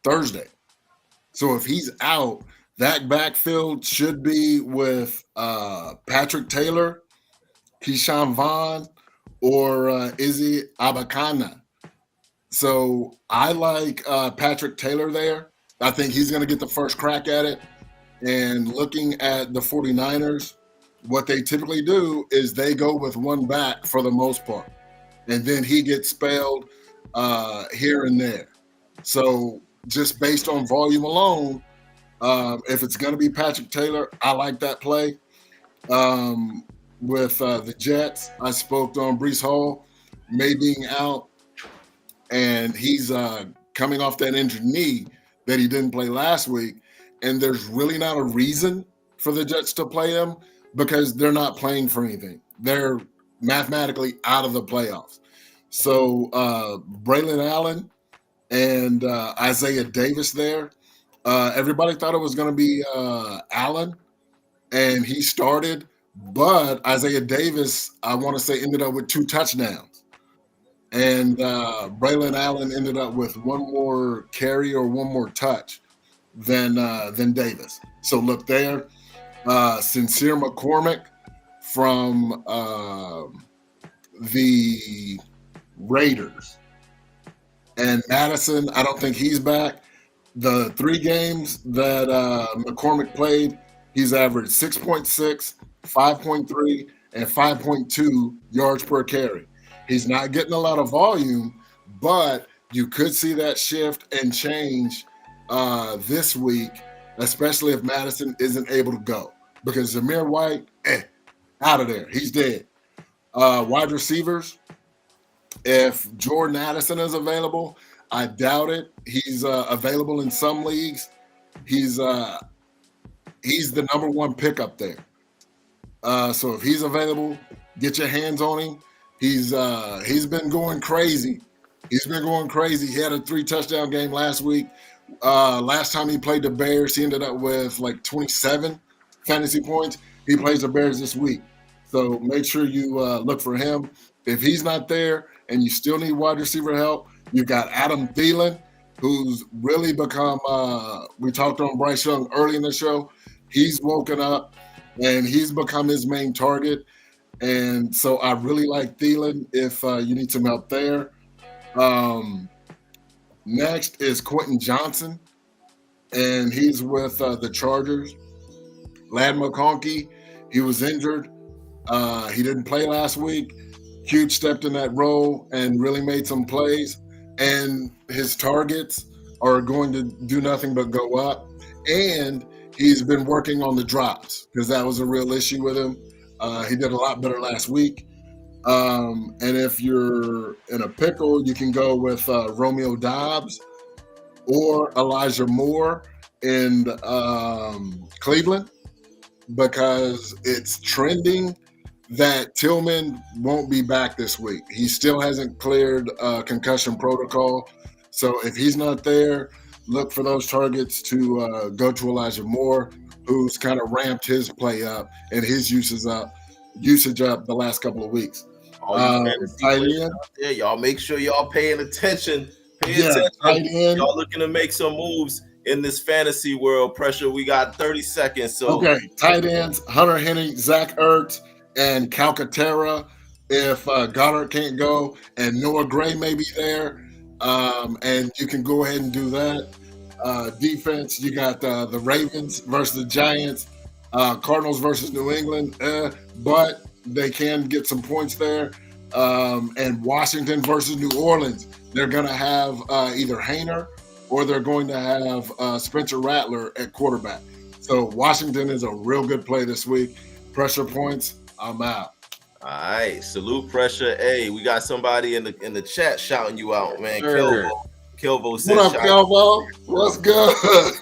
Thursday. So if he's out, that backfield should be with Patrick Taylor, Keyshawn Vaughn, or Izzy Abakana. So I like Patrick Taylor there. I think he's going to get the first crack at it. And looking at the 49ers, what they typically do is they go with one back for the most part. And then he gets spelled here and there. So just based on volume alone, if it's going to be Patrick Taylor, I like that play. With the Jets, I spoke on Breece Hall, May being out. And he's coming off that injured knee that he didn't play last week. And there's really not a reason for the Jets to play him because they're not playing for anything. They're mathematically out of the playoffs. So Braylon Allen and Isaiah Davis there. Everybody thought it was going to be Allen, and he started. But Isaiah Davis, I want to say, ended up with 2 touchdowns. And Braylon Allen ended up with 1 more carry or 1 more touch than Davis. So look there. Sincere McCormick from the Raiders. And Madison, I don't think he's back. The 3 games that McCormick played, he's averaged 6.6, 5.3, and 5.2 yards per carry. He's not getting a lot of volume, but you could see that shift and change this week, especially if Madison isn't able to go. Because Zamir White, out of there. He's dead. Wide receivers, If Jordan Addison is available, I doubt it. He's available in some leagues. He's the number one pick up there. So if he's available, get your hands on him. He's been going crazy. He's been going crazy. He had a 3-touchdown game last week. Last time he played the Bears, he ended up with like 27 fantasy points. He plays the Bears this week. So make sure you look for him. If he's not there and you still need wide receiver help, you've got Adam Thielen, who's really become we talked on Bryce Young early in the show. He's woken up and he's become his main target. And so I really like Thielen if you need some help there. Next is Quentin Johnson, and he's with the Chargers. Ladd McConkey, he was injured. He didn't play last week. Huge stepped in that role and really made some plays. And his targets are going to do nothing but go up. And he's been working on the drops because that was a real issue with him. He did a lot better last week. And if you're in a pickle, you can go with Romeo Doubs or Elijah Moore in Cleveland, because it's trending that Tillman won't be back this week. He still hasn't cleared concussion protocol. So if he's not there, look for those targets to go to Elijah Moore, who's kind of ramped his play up and his usage up the last couple of weeks. Y'all make sure y'all paying attention. Attention. Y'all looking to make some moves in this fantasy world. Pressure. We got 30 seconds. So okay, tight ends: Hunter Henry, Zach Ertz, and Calcaterra. If Goddard can't go, and Noah Gray may be there, and you can go ahead and do that. Defense: you got the Ravens versus the Giants, Cardinals versus New England, but they can get some points there. And Washington versus New Orleans. They're going to have either Hainer or they're going to have Spencer Rattler at quarterback. So Washington is a real good play this week. Pressure points, I'm out. All right. Salute, Pressure. Hey, we got somebody in the chat shouting you out, man. Sure. Kelvo said, what up, Kelvo? What's good?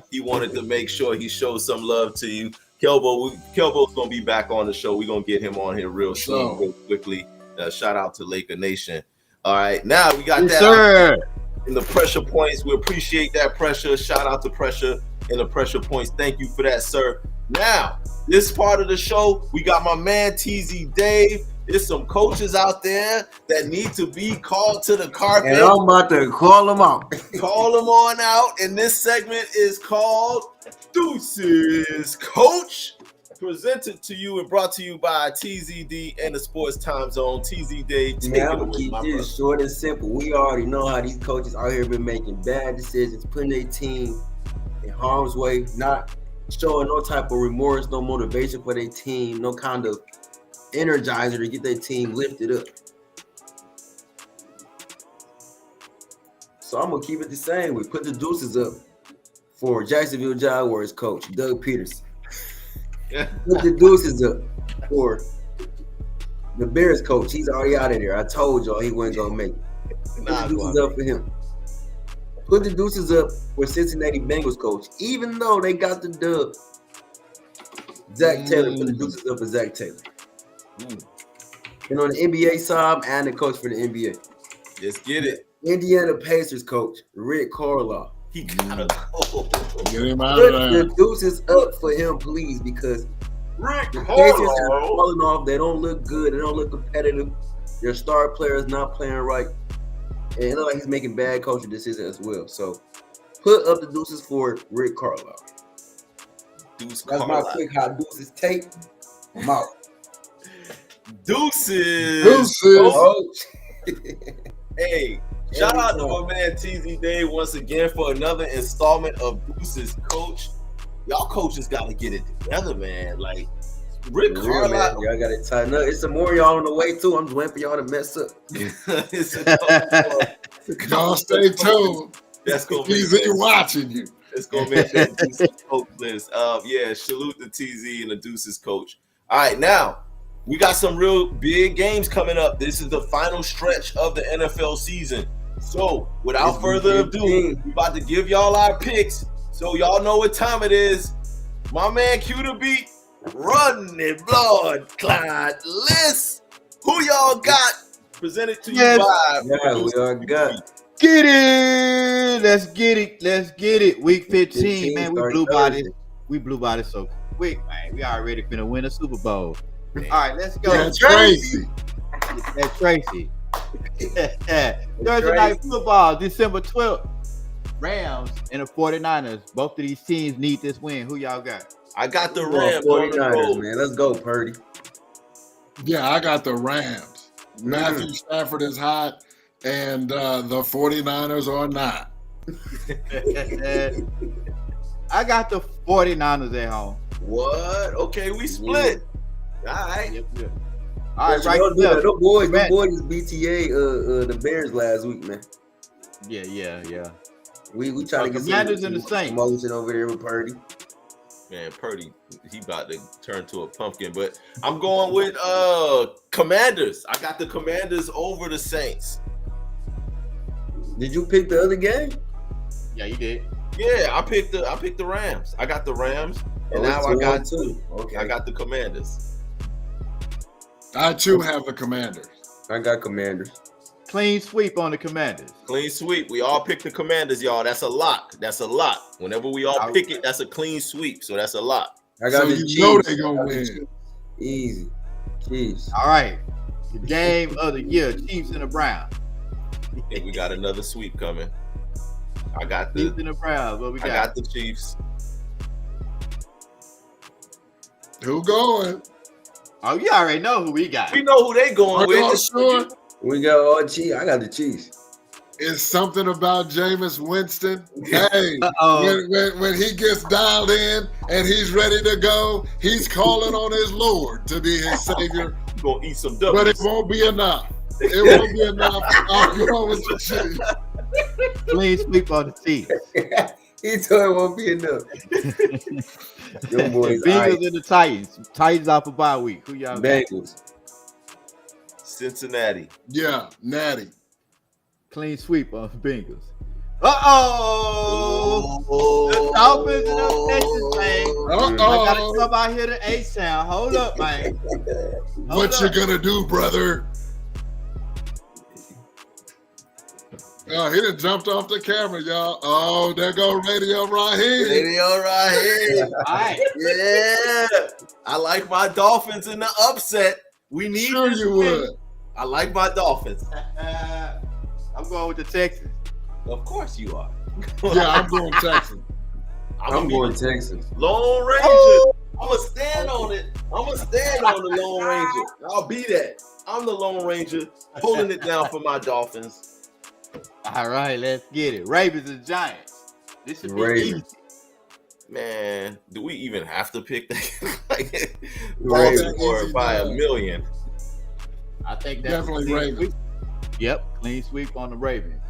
He wanted to make sure he showed some love to you. Kelvo's going to be back on the show. We're going to get him on here real soon, real quickly. Shout out to Laker Nation. All right, now we got that in the pressure points. We appreciate that, Pressure. Shout out to Pressure in the pressure points. Thank you for that, sir. Now, this part of the show, we got my man TZ Dave. There's some coaches out there that need to be called to the carpet. And I'm about to call them out. Call them on out. And this segment is called Deuces Coach. Presented to you and brought to you by TZD and the Sports Time Zone. TZ Dave, take it I'm away, gonna keep my this brother. short and simple. We already know how these coaches out here been making bad decisions, putting their team in harm's way, not showing no type of remorse, no motivation for their team, no kind of energizer to get their team lifted up. So I'm gonna keep it the same. We put the deuces up for Jacksonville Jaguars coach Doug Peterson. Put the deuces up for the Bears coach. He's already out of there. I told y'all he wasn't gonna make it. Put the deuces up for him. Put the deuces up for Cincinnati Bengals coach, even though they got the dub. Zach Taylor. Put the deuces up for Zach Taylor. And on the NBA side, and the coach for the NBA. Let's get it. Indiana Pacers coach Rick Carlisle. He gotta go. Get him out Put of there. the deuces up for him, please, because Rick the Pacers are Carlisle. falling off. They don't look good. They don't look competitive. Their star player is not playing right. And it looks like he's making bad coaching decisions as well. So put up the deuces for Rick Carlisle. Deuce That's Carlisle. my quick hot deuces tape. I'm out. Deuces. Deuces. Hey, shout out to my man TZ Dave once again for another installment of Deuces Coach. Y'all coaches got to get it together, man. Like, Rick Carlisle. Y'all got to tighten up. It's some more y'all on the way, too. I'm just waiting for y'all to mess up. Y'all stay tuned. That's going to He's be watching you. It's going to make that Deuces Coach list. Yeah, salute to TZ and the Deuces Coach. All right, now, we got some real big games coming up. This is the final stretch of the NFL season. So, without further ado, we about to give y'all our picks. So y'all know what time it is. My man Q the Beat, run the blood clot list. Who y'all got? Presented to you by. Yeah, we all got. Get it. Let's get it. Let's get it. Week 15, man. We blew by this. We blew by this so quick, man. We already finna win a Super Bowl. All right, let's go. That's Tracy. That's Tracy. Thursday night football, December 12th. Rams and the 49ers. Both of these teams need this win. Who y'all got? I got the Rams. 49ers, man. Let's go, Purdy. Yeah, I got the Rams. Matthew Stafford is hot, and the 49ers are not. I got the 49ers at home. What? Okay, we split. All right. Yep. All right, right there. Those boys BTA the Bears last week, man. Yeah. We try to get Commanders and the Saints. Promotion over here with Purdy. Man, Purdy, he about to turn to a pumpkin, but I'm going with Commanders. I got the Commanders over the Saints. Did you pick the other game? Yeah, you did. Yeah, I picked the Rams. I got the Rams, and now I got two. Okay, I got the Commanders. I too have the Commanders. I got Commanders. Clean sweep on the Commanders. Clean sweep. We all picked the Commanders, y'all. That's a lock. That's a lot. Whenever we all pick it, that's a clean sweep. So that's a lot. I got the Chiefs. Know they gonna win. Easy. Chiefs. All right. The game of the year, Chiefs and the Browns. We got another sweep coming. I got the Chiefs and the Browns. What we got? I got the Chiefs. Who going? Oh, you already know who we got. We know who they going with. Sure? We got all Chiefs. I got the Chiefs. It's something about Jameis Winston. Hey, when he gets dialed in and he's ready to go, he's calling on his Lord to be his savior. You're gonna eat some W's. But it won't be enough. It won't be enough. I'm going with the Chiefs. Clean sweep on the Chiefs. He told it won't be enough. Them boys, Bengals and the Titans. Titans off a bye week. Who y'all got? Bengals. Cincinnati. Yeah, Natty. Clean sweep on the Bengals. The Dolphins and the Texans, man. I gotta come out here to A-Sound. Hold up, man. What you gonna do, brother? Oh, he done jumped off the camera, y'all. Oh, there go Radio Raheem. Radio Raheem. All right. Yeah. I like my Dolphins in the upset. We need Sure this you win. would. I like my Dolphins. I'm going with the Texans. Of course you are. Yeah, I'm going Texas. I'm going Texas. Lone Ranger. I'm going to stand on it. I'm going to stand on the Lone Ranger. I'll be that. I'm the Lone Ranger pulling it down for my Dolphins. All right, let's get it. Ravens and Giants. This should be easy. Man, do we even have to pick that? Like, Ravens. Baltimore by a million. I think that's Definitely Ravens. Yep, clean sweep on the Ravens.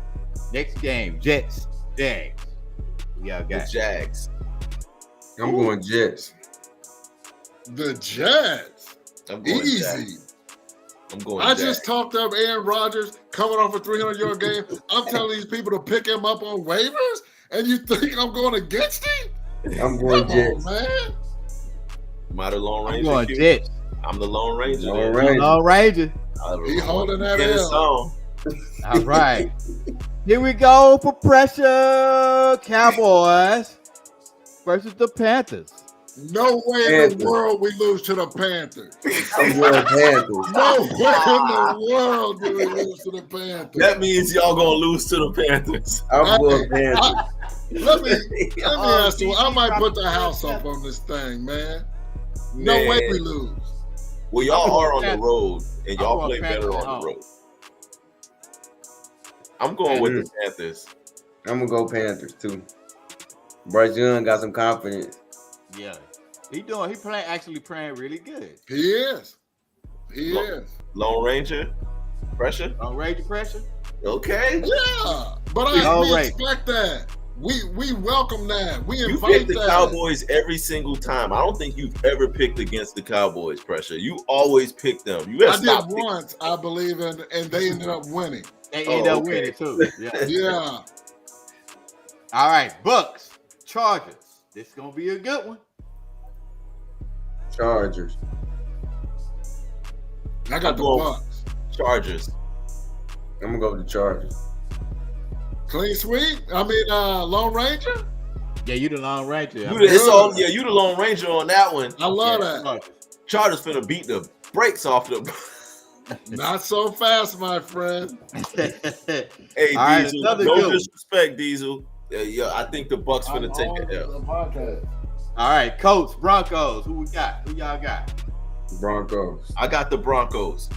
Next game, Jets, Jags. We all The got Jags. I'm going Jets. The Jets. I'm going Easy. Jags. I'm going I Jags. just talked up Aaron Rodgers coming off a 300-yard game. I'm telling these people to pick him up on waivers, and you think I'm going against him? I'm going Come Jets. on, man. Am I the Lone I'm Ranger? going Q? Jets. I'm the Lone Ranger. Lone man. Ranger. Lone Ranger. He holding that Get us L. on. All right. Here we go for Pressha. Cowboys versus the Panthers. No way in Panthers. the world we lose to the Panthers. I'm going Panthers. No way in the world do we lose to the Panthers. That means y'all gonna lose to the Panthers. I'm going Panthers. Let me ask you. I might put the house up on this thing, man. No Man. way we lose. Well, y'all I'm are on going the road, and y'all I'm play going better Panthers on at the road. I'm going with the Panthers. I'm gonna go Panthers too. Bryce Young got some confidence. Yeah. He actually playing really good. He is. He Look. is. Lone Ranger, Pressure. Lone Ranger Pressure. Okay. Yeah. But All we right. expect that. We welcome that. We You invite pick the that. Cowboys every single time. I don't think you've ever picked against the Cowboys, Pressure. You always pick them. You I have did stopped. once, I believe, and they ended up winning. They end up winning too. Yeah. Yeah. All right, Bucks, Chargers. This is gonna be a good one. Chargers. I got the Bucks. Chargers. I'm gonna go with the Chargers. Clean sweep? I mean, Lone Ranger? Yeah, you the Lone Ranger. You the Lone Ranger on that one. I love that. Chargers finna beat the brakes off them. Not so fast, my friend. Hey, All Diesel. right, No disrespect, Diesel. Yeah, I think the Bucks finna take it down. All right, Colts, Broncos. Who we got? Who y'all got? Broncos. I got the Broncos.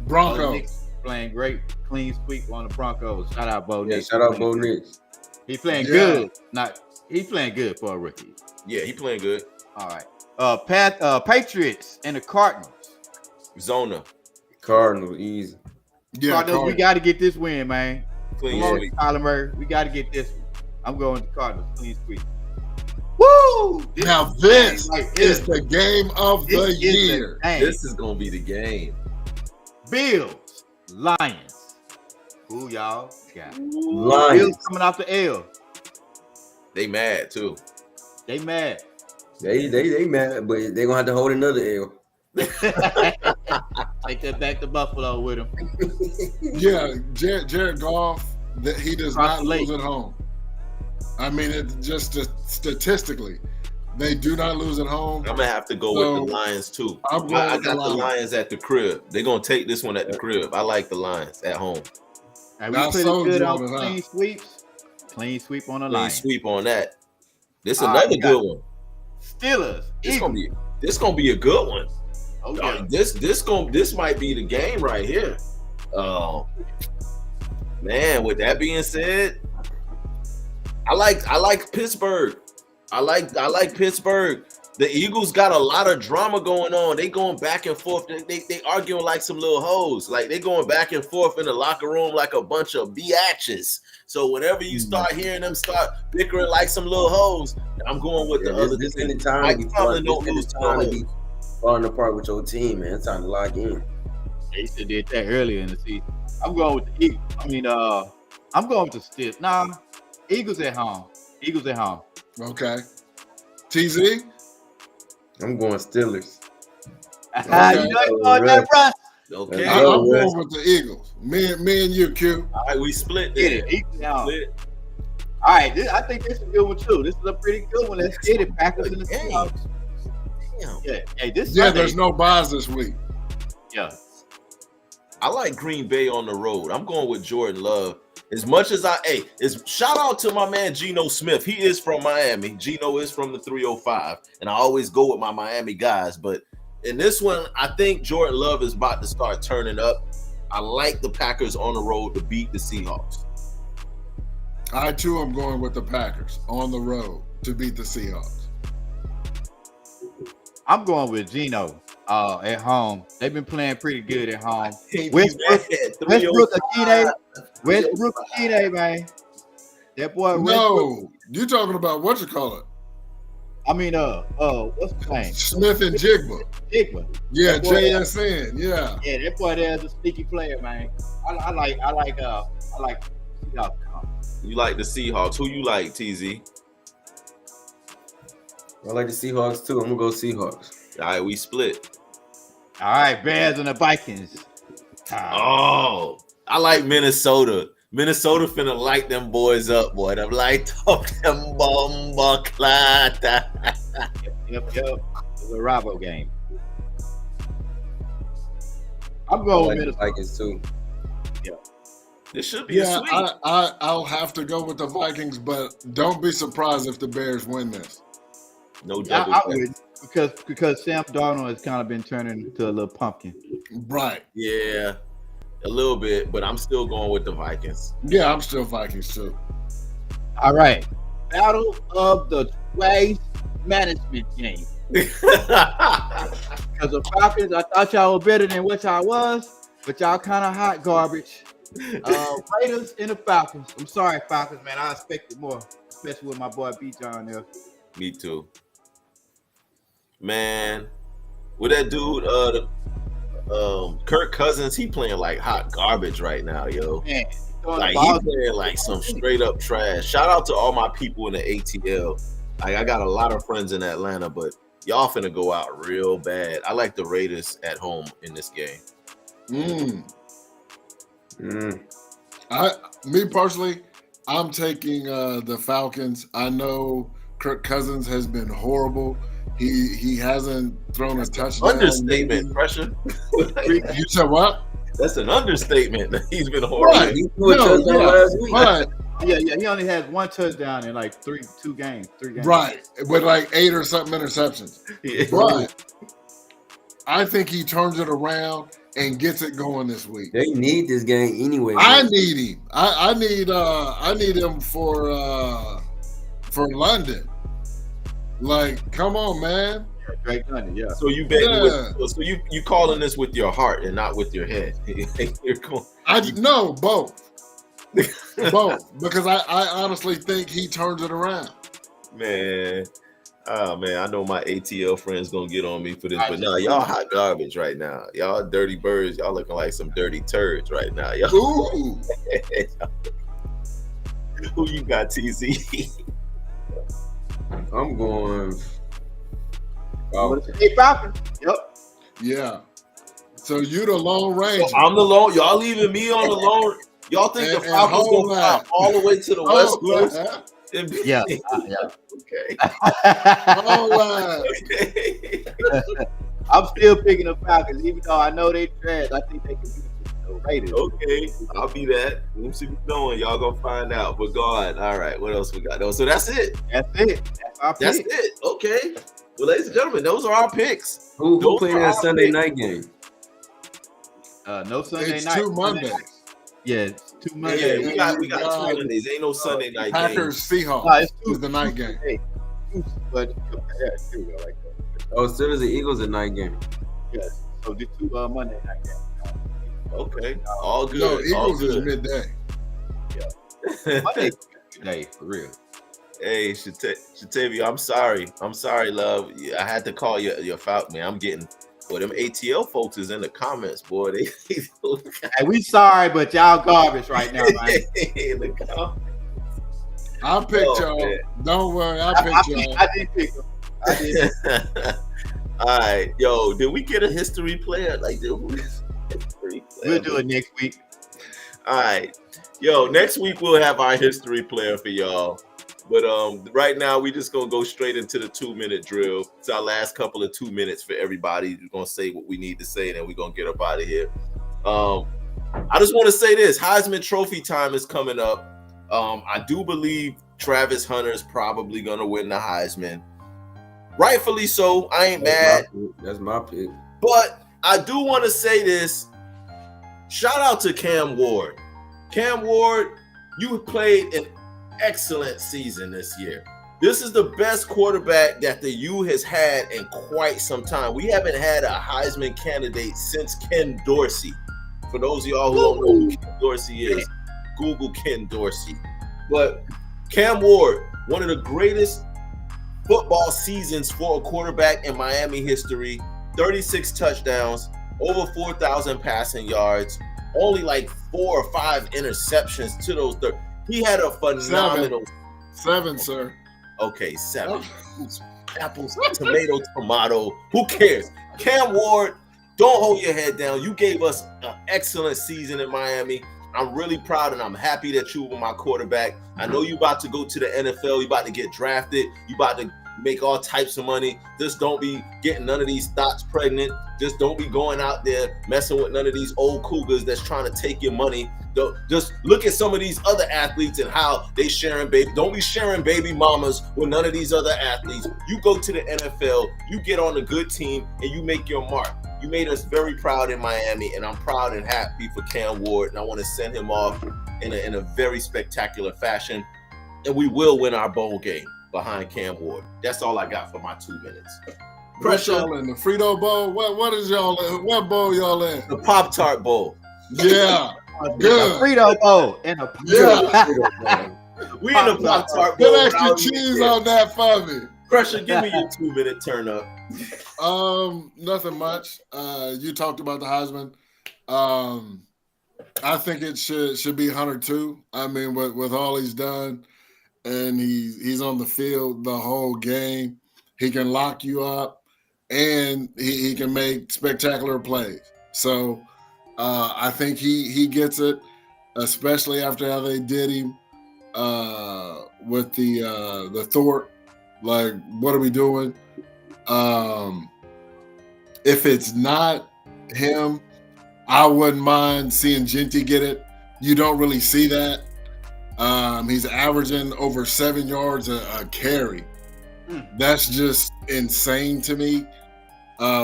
Broncos. Playing great, clean sweep on the Broncos. Shout out Bo Nix. Shout out Bo Nix. He playing good. He playing good for a rookie. Yeah, he playing good. All right. Patriots and the Cardinals. Zona. Cardinals, easy. Yeah, Cardinals, we got to get this win, man. Clean Come on, sweep. Kyler Murray. We got to get this one. I'm going to Cardinals. Clean sweep. Woo! Now this is the game of the year. This is gonna be the game. Bills, Lions. Who y'all got? Lions. Bills coming off the L. They mad too. They mad. They mad, but they gonna have to hold another L. Take that back to Buffalo with him. Yeah, Jared Goff, he does not lose at home. I mean, it just statistically, they do not lose at home. I'm gonna have to go with the Lions too. I got the Lions at the crib. They're gonna take this one at the crib. I like the Lions at home. And we pretty good on clean sweeps. Clean sweep on the Lions. Clean sweep on that. This is another good one. Steelers. This gonna be a good one. Oh yeah. This might be the game right here. Man, with that being said, I like Pittsburgh. I like Pittsburgh. The Eagles got a lot of drama going on. They going back and forth. They arguing like some little hoes. Like they going back and forth in the locker room like a bunch of biatches. So whenever you start hearing them start bickering like some little hoes, I'm going with the other. This ain't the time to be falling apart with your team, man. It's time to lock in. They used to did that earlier in the season. I'm going with the Eagles. I'm going with the Steelers. Nah, Eagles at home. Okay. TZ? I'm going Steelers. You know you going that, bro? Okay. I'm going with the Eagles. Me and you, Q. All right, we split there. All right, I think this is a good one too. This is a pretty good one. Let's get it. Packers in the Seahawks. Damn. Yeah. Hey, this. Yeah, there's no buys this week. Yeah. I like Green Bay on the road. I'm going with Jordan Love. As much as shout out to my man Geno Smith. He is from Miami. Geno is from the 305, and I always go with my Miami guys. But in this one, I think Jordan Love is about to start turning up. I like the Packers on the road to beat the Seahawks. I too am going with the Packers on the road to beat the Seahawks. I'm going with Geno at home. They've been playing pretty good at home. Westbrook Akine, man. That boy. No, you talking about what you call it? I mean, what's his name? Smith and Jigba. Yeah, JSN. Yeah. Yeah, that boy there's a sneaky player, man. I like Seahawks. You like the Seahawks? Who you like, TZ? I like the Seahawks too. I'm gonna go Seahawks. All right, we split. All right, Bears and the Vikings. Oh, I like Minnesota. Minnesota finna light them boys up, boy. Them light up them bomba clata. Yep. It's a Rabo game. I'm going with Minnesota. Vikings too. Yeah. This should be a sweep. I'll have to go with the Vikings, but don't be surprised if the Bears win this. No doubt. I would, because Sam Darnold has kind of been turning into a little pumpkin. Right. Yeah, a little bit, but I'm still going with the Vikings. Yeah, I'm still Vikings too. All right. Battle of the waste management game. Because the Falcons, I thought y'all were better than what y'all was, but y'all kind of hot garbage. Raiders and the Falcons. I'm sorry, Falcons, man. I expected more. especially with my boy B John there. Me too. Man, with that dude, Kirk Cousins, he playing like hot garbage right now, yo. Man, Like he playing like some straight up trash. Shout out to all my people in the ATL. Like I got a lot of friends in Atlanta, but y'all finna go out real bad. I like the Raiders at home in this game. Me personally, I'm taking the Falcons. I know Kirk Cousins has been horrible. He hasn't thrown a touchdown. Understatement, Pressha. You said what? That's an understatement. He's been horrible. Right. He threw a touchdown last week. But Yeah, he only has one touchdown in like three games. right, with like 8 or something interceptions. Yeah. But I think he turns it around and gets it going this week. They need this game anyway. I man. need him. I need him for London. Like, come on, man. Drake London, yeah. So you so you calling this with your heart and not with your head. You're going. No, both. Both, because I honestly think he turns it around. Man, oh man, I know my ATL friends gonna get on me for this, but nah, y'all hot garbage right now. Y'all dirty birds. Y'all looking like some dirty turds right now. Y'all. Ooh. Who you got, TZ? I'm going. Hey, Falcons. Yep. Yeah. So you the Lone Ranger. So I'm the lone. Y'all leaving me on the lone. Y'all think the Falcons gonna fly all the way to the West Coast? Yeah. Okay. I'm still picking the Falcons, even though I know they trash. I think they can beat the Raiders. Okay, I'll be that. Let's see what's going. Y'all gonna find out. But go on. All right. What else we got? So that's it. That's it. That's our That's pick. it. Okay. Well, ladies and gentlemen, those are our picks. Who Those playing are that our Sunday picks. night game? No Sunday It's night. 2 Mondays. Yeah, it's 2 Yeah, Mondays. we got 2 Mondays. Ain't no Sunday night Packers games. Seahawks No, it's is the night game. Hey, but yeah, here we go like that. Oh, Steelers and Eagles at night game. Yes. So the 2 Monday night games. Okay, all good. No, all Eagles is good. midday. Monday day for real. Hey, Shatavia, I'm sorry, love. I had to call your Falcon, man. I'm getting. Well, them ATL folks is in the comments, boy. They Hey, we sorry, but y'all garbage right now, man. in the comments. I picked y'all. Man. Don't worry, I picked y'all. I did pick them. I did. All right, yo, did we get a history player? Like, did we history player? We'll do it next week. All right, yo, next week we'll have our history player for y'all. But right now we just gonna go straight into the 2-minute drill. It's our last couple of 2 minutes for everybody. We're gonna say what we need to say, and then we're gonna get up out of here. I just want to say this: Heisman Trophy time is coming up. I do believe Travis Hunter is probably gonna win the Heisman. Rightfully so. I ain't mad. That's my pick. But I do want to say this. Shout out to Cam Ward. Cam Ward, you played an excellent season this year. This is the best quarterback that the U has had in quite some time. We haven't had a Heisman candidate since Ken Dorsey. For those of y'all who don't know who Ken Dorsey is, Google Ken Dorsey. But Cam Ward, one of the greatest football seasons for a quarterback in Miami history. 36 touchdowns, over 4,000 passing yards, only like 4 or 5 interceptions to those. He had a phenomenal 7, sir. Okay, 7. Apples, tomato, tomato. Who cares? Cam Ward, don't hold your head down. You gave us an excellent season in Miami. I'm really proud and I'm happy that you were my quarterback. I know you about to go to the NFL. You about to get drafted. You about to make all types of money. Just don't be getting none of these thoughts pregnant. Just don't be going out there messing with none of these old cougars that's trying to take your money. Just look at some of these other athletes and how they sharing baby. Don't be sharing baby mamas with none of these other athletes. You go to the NFL, you get on a good team, and you make your mark. You made us very proud in Miami, and I'm proud and happy for Cam Ward, and I want to send him off in a very spectacular fashion, and we will win our bowl game behind Cam Ward. That's all I got for my 2 minutes. Pressure Pressure in the Frito Bowl. What is y'all in? What bowl y'all in? the Pop-Tart Bowl. Yeah. A Good. Frito Bowl and a Yeah. We in the Pop-Tart Put Bowl. extra cheese on that for me. Pressure, give me your 2-minute turn up. Nothing much. You talked about the Heisman. I think it should be Hunter too. I mean, with all he's done, and he's on the field the whole game. He can lock you up, and he can make spectacular plays. So I think he gets it, especially after how they did him with the Thorpe. Like, what are we doing? If it's not him, I wouldn't mind seeing Genty get it. You don't really see that. He's averaging over 7 yards a carry. That's just insane to me.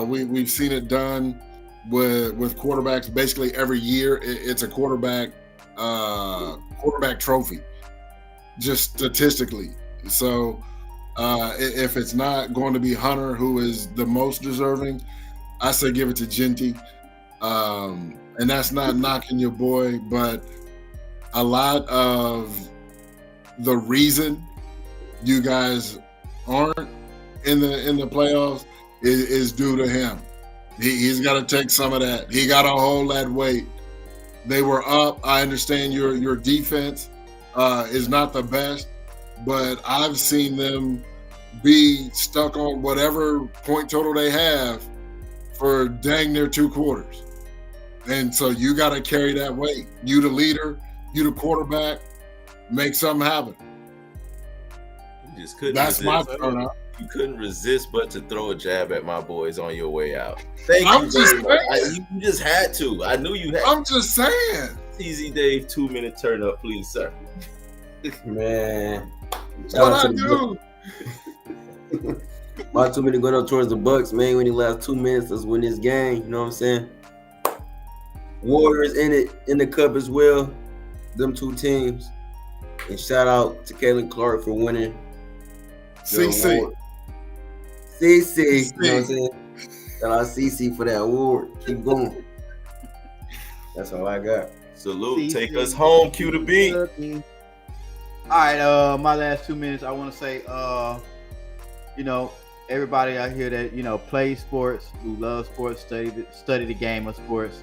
We've seen it done with quarterbacks basically every year. It's a quarterback trophy, just statistically. So if it's not going to be Hunter, who is the most deserving, I say give it to Genty. And that's not knocking your boy, but a lot of the reason you guys aren't in the playoffs is due to him. He's got to take some of that. He got to hold that weight. They were up. I understand your defense is not the best, but I've seen them be stuck on whatever point total they have for dang near 2 quarters. And so you got to carry that weight. You the leader, you the quarterback, make something happen. You just couldn't. That's resist. my turn up. You couldn't resist but to throw a jab at my boys on your way out. I'm just saying. You just had to. I knew you had. I'm just saying. TZ Dave, 2-minute turn up, please, sir. Man, What I do? my 2 minutes going up towards the Bucks, man. When the last 2 minutes, let's win this game. You know what I'm saying? Warriors in the cup as well. Them 2 teams. And shout out to Caitlin Clark for winning. CC. CC. You know what I'm saying? Shout out CC for that award. Keep going. That's all I got. Salute. Take us home. Cue the beat. All right, my last 2 minutes, I want to say, everybody out here that, plays sports, who loves sports, study the game of sports.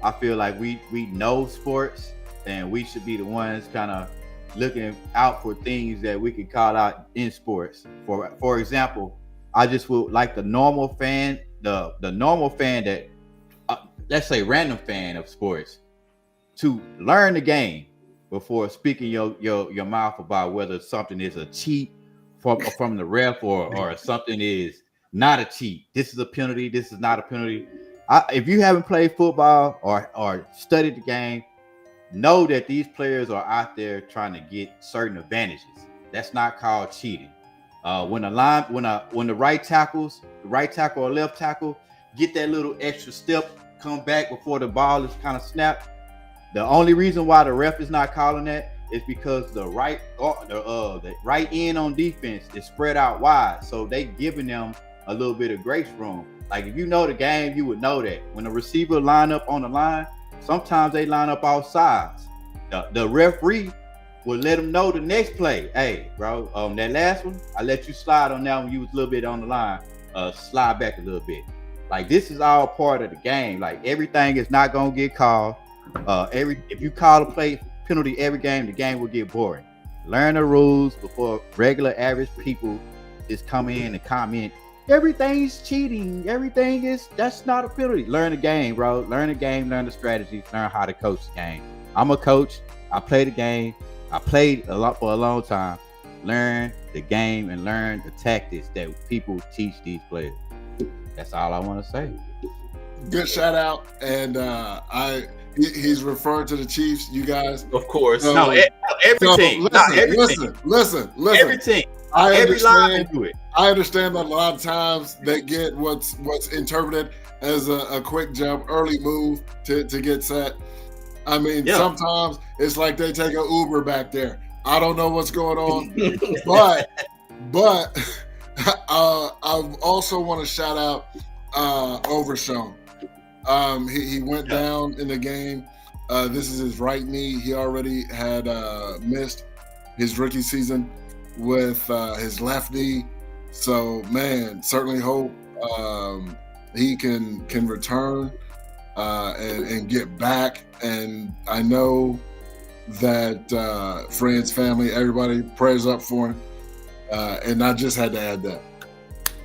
I feel like we know sports, and we should be the ones kind of looking out for things that we can call out in sports. For example, I just would like the normal fan, the normal fan that, let's say random fan of sports, to learn the game before speaking your mouth about whether something is a cheat from the ref or something is not a cheat. This is a penalty. This is not a penalty. If you haven't played football or studied the game, know that these players are out there trying to get certain advantages. That's not called cheating. When the right tackle or left tackle get that little extra step, come back before the ball is kind of snapped. The only reason why the ref is not calling that is because the right end on defense is spread out wide, so they giving them a little bit of grace room. Like if you know the game, you would know that when the receiver line up on the line, sometimes they line up all sides. The referee will let them know the next play. Hey, bro, that last one, I let you slide on that one. You was a little bit on the line. Slide back a little bit. Like this is all part of the game. Like everything is not gonna get called. If you call a play penalty every game, the game will get boring. Learn the rules before regular average people just come in and comment. Everything's cheating. That's not a penalty. Learn the game, bro. Learn the game, learn the strategies, learn how to coach the game. I'm a coach. I play the game. I played a lot for a long time. Learn the game and learn the tactics that people teach these players. That's all I want to say. Good shout out. And he's referring to the Chiefs, you guys. Of course. Every team. Listen. Every team. Every line do it. I understand that a lot of times they get what's interpreted as a quick jump, early move to get set. I mean, Sometimes it's like they take an Uber back there. I don't know what's going on, but I also want to shout out Overshown. He went down in the game. This is his right knee. He already had missed his rookie season with his left knee. So, man, certainly hope he can return and get back. And I know that friends, family, everybody, prayers up for him. And I just had to add that.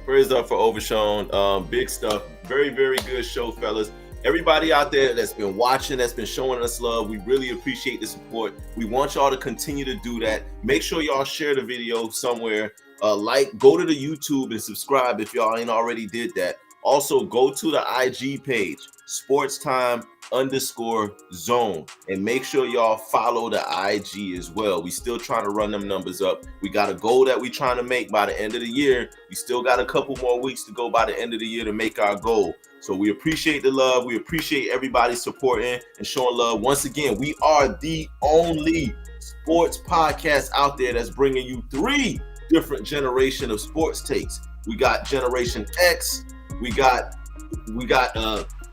Prayers up for Overshown. Big stuff. Very, very good show, fellas. Everybody out there that's been watching, that's been showing us love, we really appreciate the support. We want y'all to continue to do that. Make sure y'all share the video somewhere. Go to the YouTube and subscribe if y'all ain't already did that. Also, go to the IG page, SportsTime_Zone, and make sure y'all follow the IG as well. We still trying to run them numbers up. We got a goal that we trying to make by the end of the year. We still got a couple more weeks to go by the end of the year to make our goal. So we appreciate the love. We appreciate everybody supporting and showing love. Once again, we are the only sports podcast out there that's bringing you 3 different generation of sports takes. We got Generation X. We got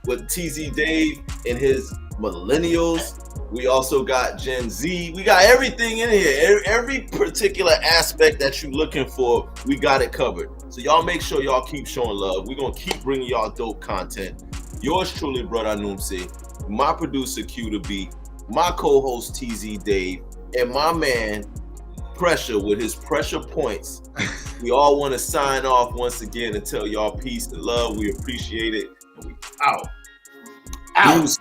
with TZ Dave and his millennials. We also got Gen Z. We got everything in here. Every particular aspect that you're looking for, we got it covered. So y'all make sure y'all keep showing love. We're going to keep bringing y'all dope content. Yours truly, Brother Anumsi, my producer, Q to B, my co-host, TZ Dave, and my man, Pressha, with his pressure points. We all want to sign off once again and tell y'all peace and love. We appreciate it. And we out. Out.